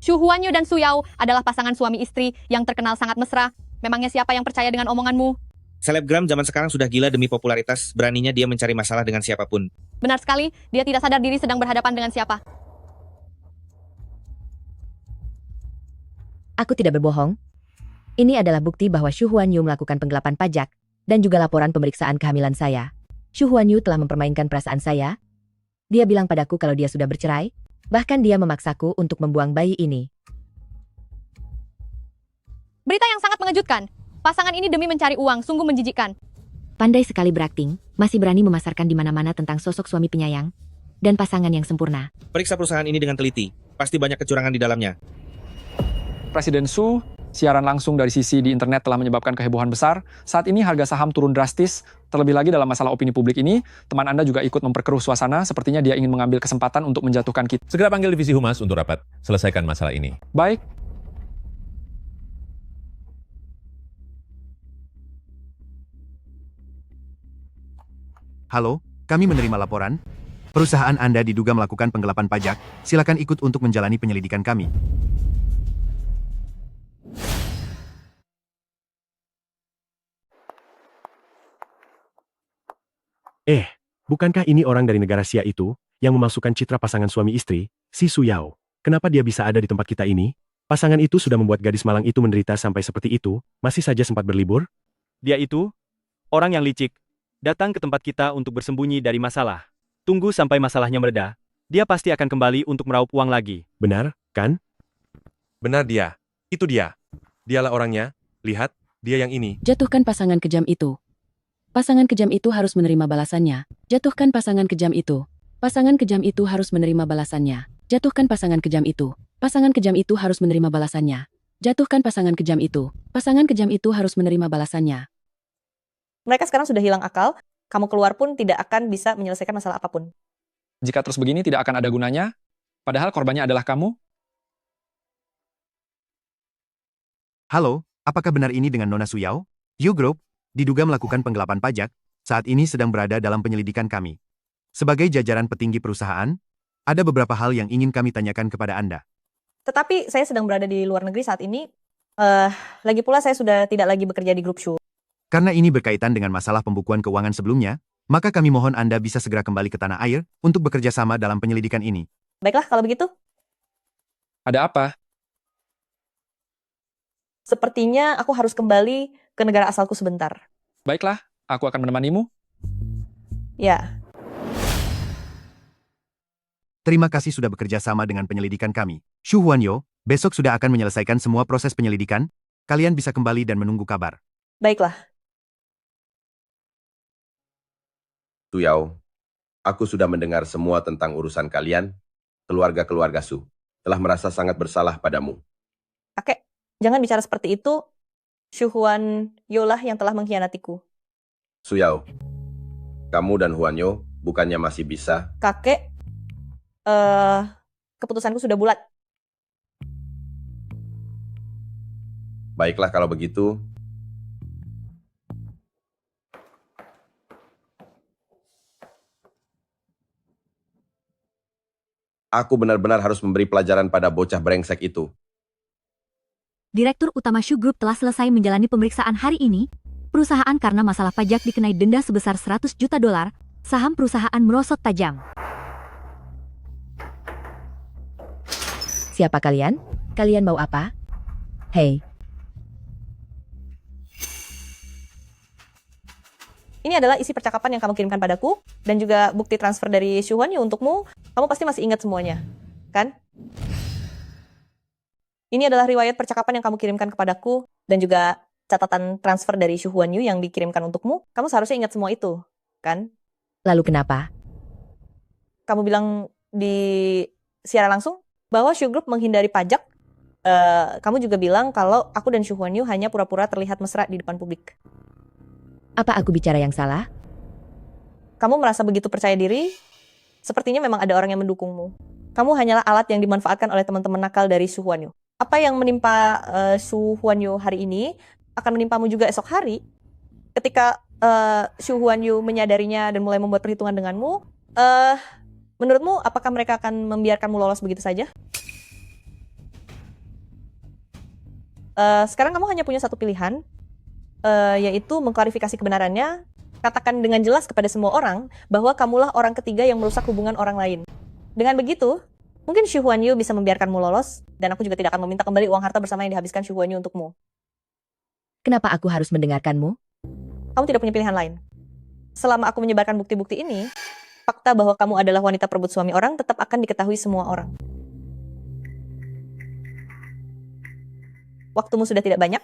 Xu Huanyu dan Su Yao adalah pasangan suami istri yang terkenal sangat mesra. Memangnya siapa yang percaya dengan omonganmu?
Selebgram zaman sekarang sudah gila demi popularitas, beraninya dia mencari masalah dengan siapapun.
Benar sekali, dia tidak sadar diri sedang berhadapan dengan siapa.
Aku tidak berbohong. Ini adalah bukti bahwa Xu Huanyu melakukan penggelapan pajak dan juga laporan pemeriksaan kehamilan saya. Xu Huanyu telah mempermainkan perasaan saya. Dia bilang padaku kalau dia sudah bercerai, bahkan dia memaksaku untuk membuang bayi ini.
Berita yang sangat mengejutkan. Pasangan ini demi mencari uang, sungguh menjijikkan.
Pandai sekali berakting, masih berani memasarkan di mana-mana tentang sosok suami penyayang dan pasangan yang sempurna.
Periksa perusahaan ini dengan teliti. Pasti banyak kecurangan di dalamnya.
Presiden Su, siaran langsung dari Sisi di internet telah menyebabkan kehebohan besar. Saat ini harga saham turun drastis. Terlebih lagi dalam masalah opini publik ini, teman Anda juga ikut memperkeruh suasana. Sepertinya dia ingin mengambil kesempatan untuk menjatuhkan kita.
Segera panggil divisi humas untuk rapat. Selesaikan masalah ini.
Baik.
Halo, kami menerima laporan. Perusahaan Anda diduga melakukan penggelapan pajak. Silakan ikut untuk menjalani penyelidikan kami.
Bukankah ini orang dari negara Xia itu, yang memasukkan citra pasangan suami istri, si Su Yao? Kenapa dia bisa ada di tempat kita ini? Pasangan itu sudah membuat gadis malang itu menderita sampai seperti itu, masih saja sempat berlibur?
Dia itu, orang yang licik, datang ke tempat kita untuk bersembunyi dari masalah. Tunggu sampai masalahnya mereda, dia pasti akan kembali untuk meraup uang lagi.
Benar, kan?
Benar dia. Itu dia. Dialah orangnya. Lihat, dia yang ini.
Jatuhkan pasangan kejam itu. Pasangan kejam itu harus menerima balasannya. Jatuhkan pasangan kejam itu. Pasangan kejam itu harus menerima balasannya. Jatuhkan pasangan kejam itu. Pasangan kejam itu harus menerima balasannya. Jatuhkan pasangan kejam itu. Pasangan kejam itu harus menerima balasannya.
Mereka sekarang sudah hilang akal, kamu keluar pun tidak akan bisa menyelesaikan masalah apapun.
Jika terus begini tidak akan ada gunanya, padahal korbannya adalah kamu.
Halo, apakah benar ini dengan Nona Su Yao? You Group diduga melakukan penggelapan pajak, saat ini sedang berada dalam penyelidikan kami. Sebagai jajaran petinggi perusahaan, ada beberapa hal yang ingin kami tanyakan kepada Anda.
Tetapi saya sedang berada di luar negeri saat ini. Lagi pula saya sudah tidak lagi bekerja di grup Shu.
Karena ini berkaitan dengan masalah pembukuan keuangan sebelumnya, maka kami mohon Anda bisa segera kembali ke tanah air untuk bekerja sama dalam penyelidikan ini.
Baiklah kalau begitu.
Ada apa?
Sepertinya aku harus kembali ke negara asalku sebentar.
Baiklah, aku akan menemanimu.
Ya.
Terima kasih sudah bekerja sama dengan penyelidikan kami. Shu Huanyo, besok sudah akan menyelesaikan semua proses penyelidikan. Kalian bisa kembali dan menunggu kabar.
Baiklah.
Su Yao, aku sudah mendengar semua tentang urusan kalian, keluarga-keluarga Su, telah merasa sangat bersalah padamu.
Kakek, jangan bicara seperti itu. Shu Huanyo lah yang telah mengkhianatiku.
Su Yao, kamu dan Huanyo bukannya masih bisa?
Kakek, keputusanku sudah bulat.
Baiklah kalau begitu. Aku benar-benar harus memberi pelajaran pada bocah brengsek itu.
Direktur Utama Shu Group telah selesai menjalani pemeriksaan hari ini. Perusahaan karena masalah pajak dikenai denda sebesar 100 juta dolar. Saham perusahaan merosot tajam.
Siapa kalian? Kalian mau apa? Hei.
Ini adalah isi percakapan yang kamu kirimkan padaku, dan juga bukti transfer dari Shu Huanyo untukmu. Kamu pasti masih ingat semuanya, kan? Ini adalah riwayat percakapan yang kamu kirimkan kepadaku, dan juga catatan transfer dari Shu Huanyo yang dikirimkan untukmu. Kamu seharusnya ingat semua itu, kan?
Lalu kenapa?
Kamu bilang di siaran langsung bahwa Shu Group menghindari pajak. Kamu juga bilang kalau aku dan Shu Huanyo hanya pura-pura terlihat mesra di depan publik.
Apa aku bicara yang salah?
Kamu merasa begitu percaya diri? Sepertinya memang ada orang yang mendukungmu. Kamu hanyalah alat yang dimanfaatkan oleh teman-teman nakal dari Shu Huanyo. Apa yang menimpa Shu Huanyo hari ini akan menimpamu juga esok hari. Ketika Shu Huanyo menyadarinya dan mulai membuat perhitungan denganmu, menurutmu apakah mereka akan membiarkanmu lolos begitu saja? Sekarang kamu hanya punya satu pilihan, yaitu mengklarifikasi kebenarannya. Katakan dengan jelas kepada semua orang bahwa kamulah orang ketiga yang merusak hubungan orang lain. Dengan begitu, mungkin Shu Huanyo bisa membiarkanmu lolos, dan aku juga tidak akan meminta kembali uang harta bersama yang dihabiskan Shu Huanyo untukmu.
Kenapa aku harus mendengarkanmu?
Kamu tidak punya pilihan lain. Selama aku menyebarkan bukti-bukti ini, fakta bahwa kamu adalah wanita perebut suami orang tetap akan diketahui semua orang. Waktumu sudah tidak banyak.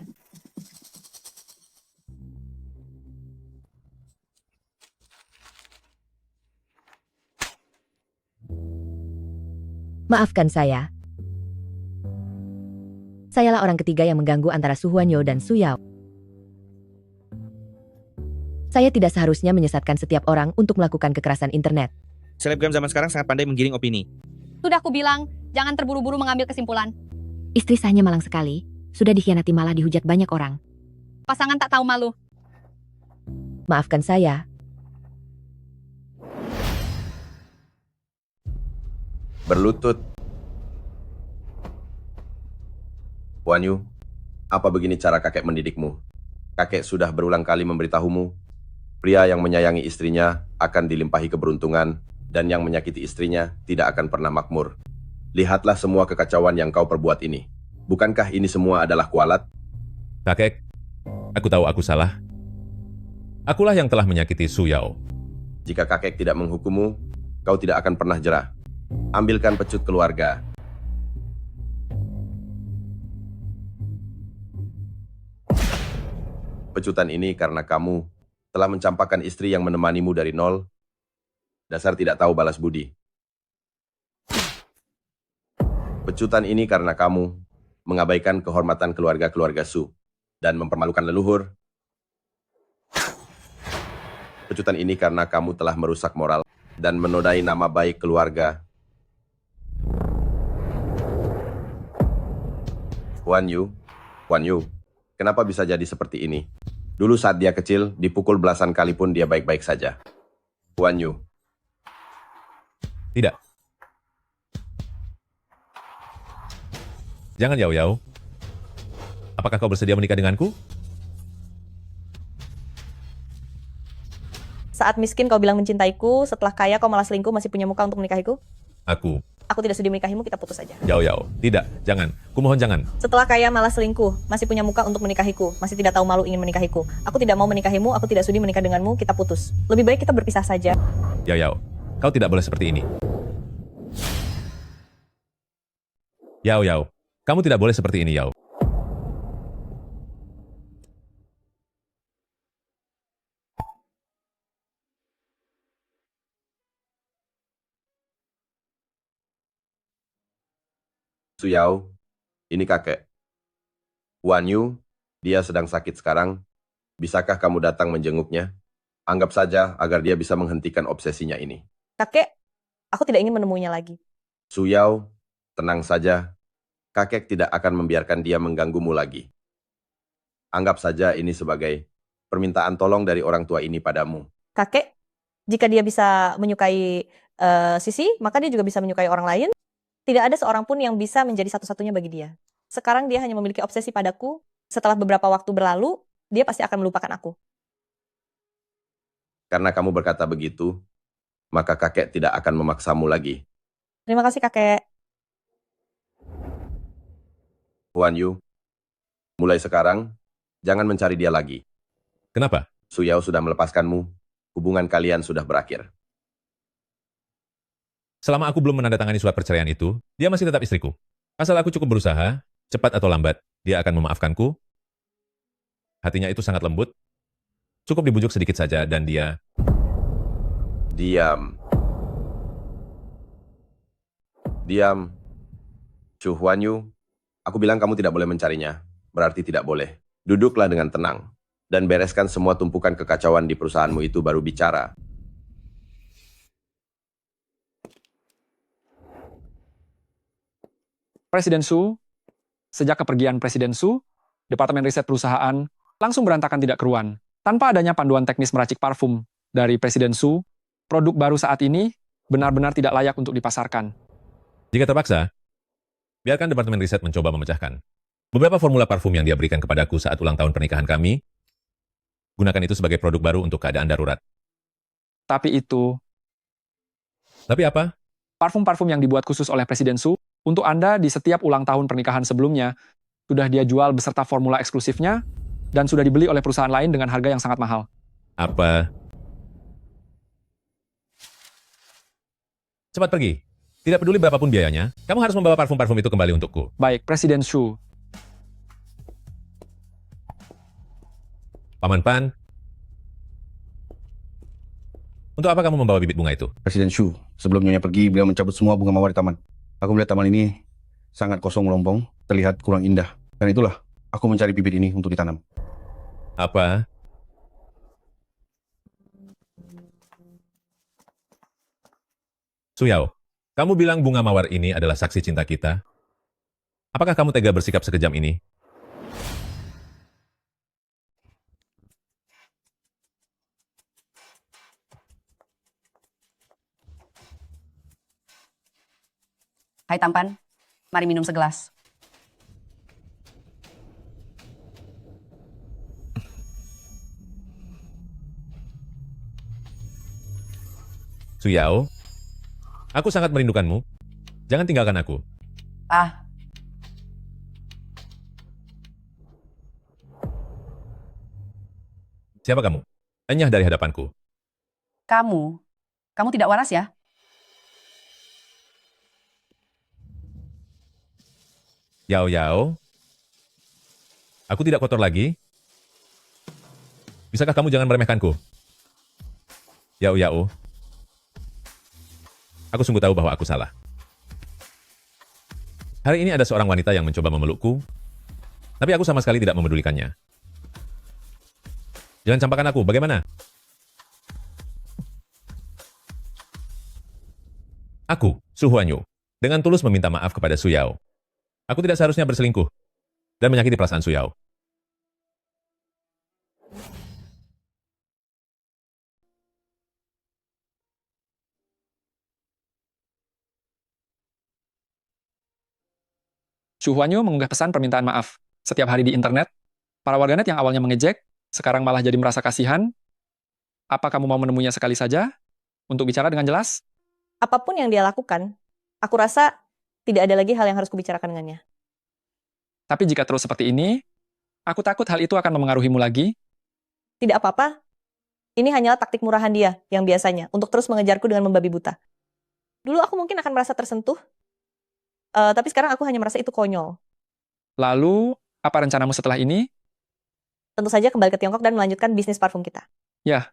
Maafkan saya. Sayalah orang ketiga yang mengganggu antara Su Huanyo dan Su Yao. Saya tidak seharusnya menyesatkan setiap orang untuk melakukan kekerasan internet.
Selebgram zaman sekarang sangat pandai menggiring opini.
Sudah aku bilang, jangan terburu-buru mengambil kesimpulan.
Istri sahnya malang sekali, sudah dikhianati malah dihujat banyak orang.
Pasangan tak tahu malu.
Maafkan saya.
Berlutut. Huan Yu, apa begini cara kakek mendidikmu? Kakek sudah berulang kali memberitahumu, pria yang menyayangi istrinya akan dilimpahi keberuntungan, dan yang menyakiti istrinya tidak akan pernah makmur. Lihatlah semua kekacauan yang kau perbuat ini. Bukankah ini semua adalah kualat?
Kakek, aku tahu aku salah. Akulah yang telah menyakiti Su Yao.
Jika kakek tidak menghukummu, kau tidak akan pernah jerah. Ambilkan pecut keluarga. Pecutan ini karena kamu telah mencampakkan istri yang menemanimu dari nol. Dasar tidak tahu balas budi. Pecutan ini karena kamu mengabaikan kehormatan keluarga-keluarga Su dan mempermalukan leluhur. Pecutan ini karena kamu telah merusak moral dan menodai nama baik keluarga. Huan Yu, kenapa bisa jadi seperti ini? Dulu saat dia kecil, dipukul belasan kali pun dia baik-baik saja. Huan Yu.
Tidak. Jangan Yao Yao. Apakah kau bersedia menikah denganku?
Saat miskin kau bilang mencintaiku, setelah kaya kau malah selingkuh, masih punya muka untuk menikahiku?
Aku
tidak sudi menikahimu, kita putus saja.
Yao Yao, tidak, jangan. Kumohon jangan.
Setelah kaya malah selingkuh, masih punya muka untuk menikahiku, masih tidak tahu malu ingin menikahiku. Aku tidak mau menikahimu, aku tidak sudi menikah denganmu, kita putus. Lebih baik kita berpisah saja.
Yao Yao, kau tidak boleh seperti ini. Yao Yao, kamu tidak boleh seperti ini Yao.
Su Yao, ini kakek. Huan Yu, dia sedang sakit sekarang. Bisakah kamu datang menjenguknya? Anggap saja agar dia bisa menghentikan obsesinya ini.
Kakek, aku tidak ingin menemuinya lagi.
Su Yao, tenang saja. Kakek tidak akan membiarkan dia mengganggumu lagi. Anggap saja ini sebagai permintaan tolong dari orang tua ini padamu.
Kakek, jika dia bisa menyukai Sisi, maka dia juga bisa menyukai orang lain. Tidak ada seorang pun yang bisa menjadi satu-satunya bagi dia. Sekarang dia hanya memiliki obsesi padaku. Setelah beberapa waktu berlalu, dia pasti akan melupakan aku.
Karena kamu berkata begitu, maka kakek tidak akan memaksamu lagi.
Terima kasih kakek.
Huan Yu, mulai sekarang, jangan mencari dia lagi.
Kenapa?
Su Yao sudah melepaskanmu, hubungan kalian sudah berakhir.
Selama aku belum menandatangani surat perceraian itu, dia masih tetap istriku. Asal aku cukup berusaha, cepat atau lambat, dia akan memaafkanku. Hatinya itu sangat lembut. Cukup dibujuk sedikit saja dan dia...
Diam. Diam. Chu Huan Yu, aku bilang kamu tidak boleh mencarinya. Berarti tidak boleh. Duduklah dengan tenang. Dan bereskan semua tumpukan kekacauan di perusahaanmu itu baru bicara.
Presiden Su, sejak kepergian Presiden Su, Departemen Riset Perusahaan langsung berantakan tidak keruan. Tanpa adanya panduan teknis meracik parfum dari Presiden Su, produk baru saat ini benar-benar tidak layak untuk dipasarkan.
Jika terpaksa, biarkan Departemen Riset mencoba memecahkan. Beberapa formula parfum yang dia berikan kepadaku saat ulang tahun pernikahan kami, gunakan itu sebagai produk baru untuk keadaan darurat.
Tapi
apa?
Parfum-parfum yang dibuat khusus oleh Presiden Su, untuk Anda di setiap ulang tahun pernikahan sebelumnya, sudah dia jual beserta formula eksklusifnya, dan sudah dibeli oleh perusahaan lain dengan harga yang sangat mahal.
Apa? Cepat pergi. Tidak peduli berapapun biayanya, kamu harus membawa parfum-parfum itu kembali untukku.
Baik, Presiden Su.
Paman Pan, untuk apa kamu membawa bibit bunga itu?
Presiden Shu, sebelum Nyonya pergi, beliau mencabut semua bunga mawar di taman. Aku melihat taman ini sangat kosong melompong, terlihat kurang indah. Dan itulah, aku mencari bibit ini untuk ditanam.
Apa? Su Yao, kamu bilang bunga mawar ini adalah saksi cinta kita? Apakah kamu tega bersikap sekejam ini?
Hai tampan, mari minum segelas.
Suyao, aku sangat merindukanmu. Jangan tinggalkan aku.
Ah,
Siapa kamu? Enyah dari hadapanku.
kamu tidak waras ya?
Yao Yao, aku tidak kotor lagi. Bisakah kamu jangan meremehkanku? Yao Yao, aku sungguh tahu bahwa aku salah. Hari ini ada seorang wanita yang mencoba memelukku, tapi aku sama sekali tidak memedulikannya. Jangan campakkan aku, bagaimana? Aku, Su Huanyu, dengan tulus meminta maaf kepada Su Yao. Aku tidak seharusnya berselingkuh dan menyakiti perasaan Su Yao.
Xu Huanyu mengunggah pesan permintaan maaf. Setiap hari di internet, para warganet yang awalnya mengejek, sekarang malah jadi merasa kasihan. Apa kamu mau menemuinya sekali saja? Untuk bicara dengan jelas?
Apapun yang dia lakukan, aku rasa tidak ada lagi hal yang harus kubicarakan dengannya.
Tapi jika terus seperti ini, aku takut hal itu akan memengaruhimu lagi.
Tidak apa-apa. Ini hanyalah taktik murahan dia yang biasanya untuk terus mengejarku dengan membabi buta. Dulu aku mungkin akan merasa tersentuh, tapi sekarang aku hanya merasa itu konyol.
Lalu, apa rencanamu setelah ini?
Tentu saja kembali ke Tiongkok dan melanjutkan bisnis parfum kita.
Ya,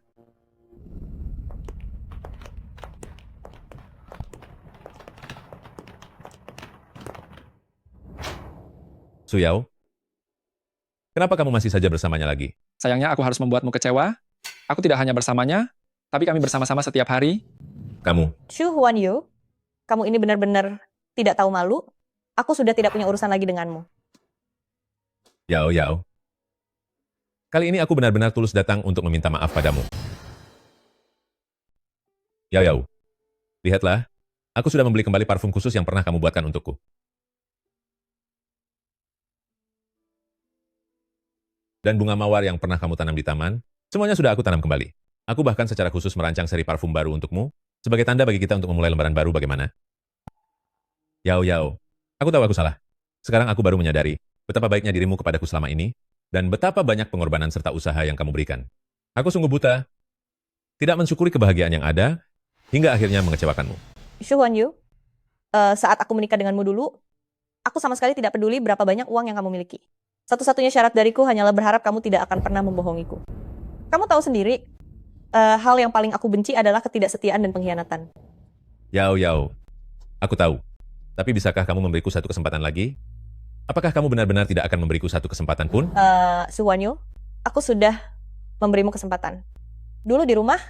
Su Yao, kenapa kamu masih saja bersamanya lagi?
sayangnya aku harus membuatmu kecewa. Aku tidak hanya bersamanya, tapi kami bersama-sama setiap hari.
Kamu,
Xu Huanyu, kamu ini benar-benar tidak tahu malu. Aku sudah tidak punya urusan lagi denganmu.
Yao Yao. Kali ini aku benar-benar tulus datang untuk meminta maaf padamu. Yao Yao, lihatlah, aku sudah membeli kembali parfum khusus yang pernah kamu buatkan untukku. Dan bunga mawar yang pernah kamu tanam di taman, semuanya sudah aku tanam kembali. Aku bahkan secara khusus merancang seri parfum baru untukmu, sebagai tanda bagi kita untuk memulai lembaran baru bagaimana? Yao Yao, aku tahu aku salah. Sekarang aku baru menyadari betapa baiknya dirimu kepadaku selama ini, dan betapa banyak pengorbanan serta usaha yang kamu berikan. Aku sungguh buta, tidak mensyukuri kebahagiaan yang ada, hingga akhirnya mengecewakanmu.
Xu Huanyu, saat aku menikah denganmu dulu, aku sama sekali tidak peduli berapa banyak uang yang kamu miliki. Satu-satunya syarat dariku hanyalah berharap kamu tidak akan pernah membohongiku. Kamu tahu sendiri, hal yang paling aku benci adalah ketidaksetiaan dan pengkhianatan.
Yao Yao, aku tahu. Tapi bisakah kamu memberiku satu kesempatan lagi? Apakah kamu benar-benar tidak akan memberiku satu kesempatan pun?
Xu Huanyu, aku sudah memberimu kesempatan. Dulu di rumah,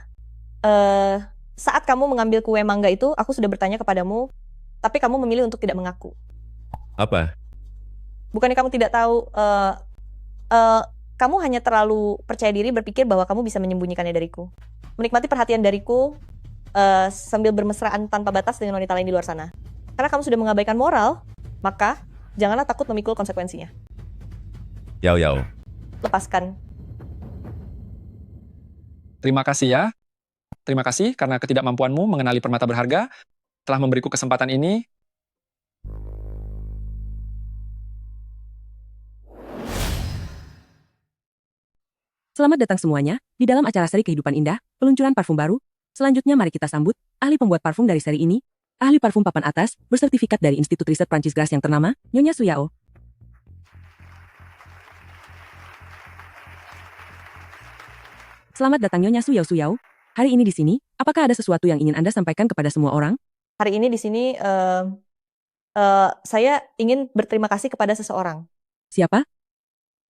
saat kamu mengambil kue mangga itu, aku sudah bertanya kepadamu, tapi kamu memilih untuk tidak mengaku.
Apa?
Bukannya kamu tidak tahu, kamu hanya terlalu percaya diri berpikir bahwa kamu bisa menyembunyikannya dariku. Menikmati perhatian dariku sambil bermesraan tanpa batas dengan wanita lain di luar sana. Karena kamu sudah mengabaikan moral, maka janganlah takut memikul konsekuensinya.
Yao Yao,
Lepaskan.
Terima kasih ya. Terima kasih karena ketidakmampuanmu mengenali permata berharga telah memberiku kesempatan ini.
Selamat datang semuanya, di dalam acara seri Kehidupan Indah, peluncuran parfum baru. Selanjutnya mari kita sambut, ahli pembuat parfum dari seri ini, ahli parfum papan atas, bersertifikat dari Institut Riset Prancis Grasse yang ternama, Nyonya Su Yao. Selamat datang Nyonya Su Yao. Hari ini di sini, apakah ada sesuatu yang ingin Anda sampaikan kepada semua orang?
Hari ini di sini, saya ingin berterima kasih kepada seseorang.
Siapa?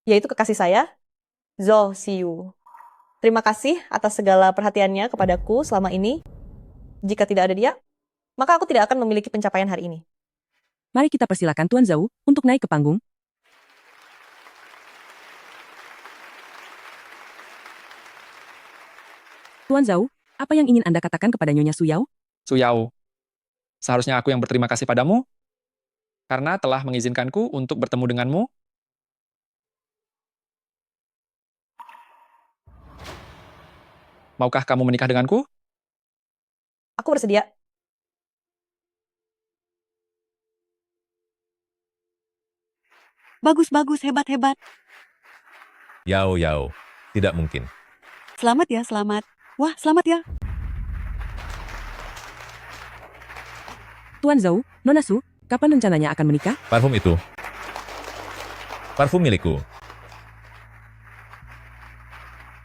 Yaitu kekasih saya, Zhou Xiyu. Terima kasih atas segala perhatiannya kepadaku selama ini. Jika tidak ada dia, maka aku tidak akan memiliki pencapaian hari ini.
Mari kita persilakan Tuan Zhou untuk naik ke panggung. Tuan Zhou, apa yang ingin Anda katakan kepada Nyonya Su Yao?
Su Yao, seharusnya aku yang berterima kasih padamu, karena telah mengizinkanku untuk bertemu denganmu. Maukah kamu menikah denganku?
Aku bersedia.
Bagus, hebat.
Yao, tidak mungkin.
Selamat ya, selamat. Wah, selamat ya.
Tuan Zhou, Nona Su, kapan rencananya akan menikah?
Parfum itu. Parfum milikku.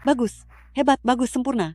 Bagus, hebat, bagus, sempurna.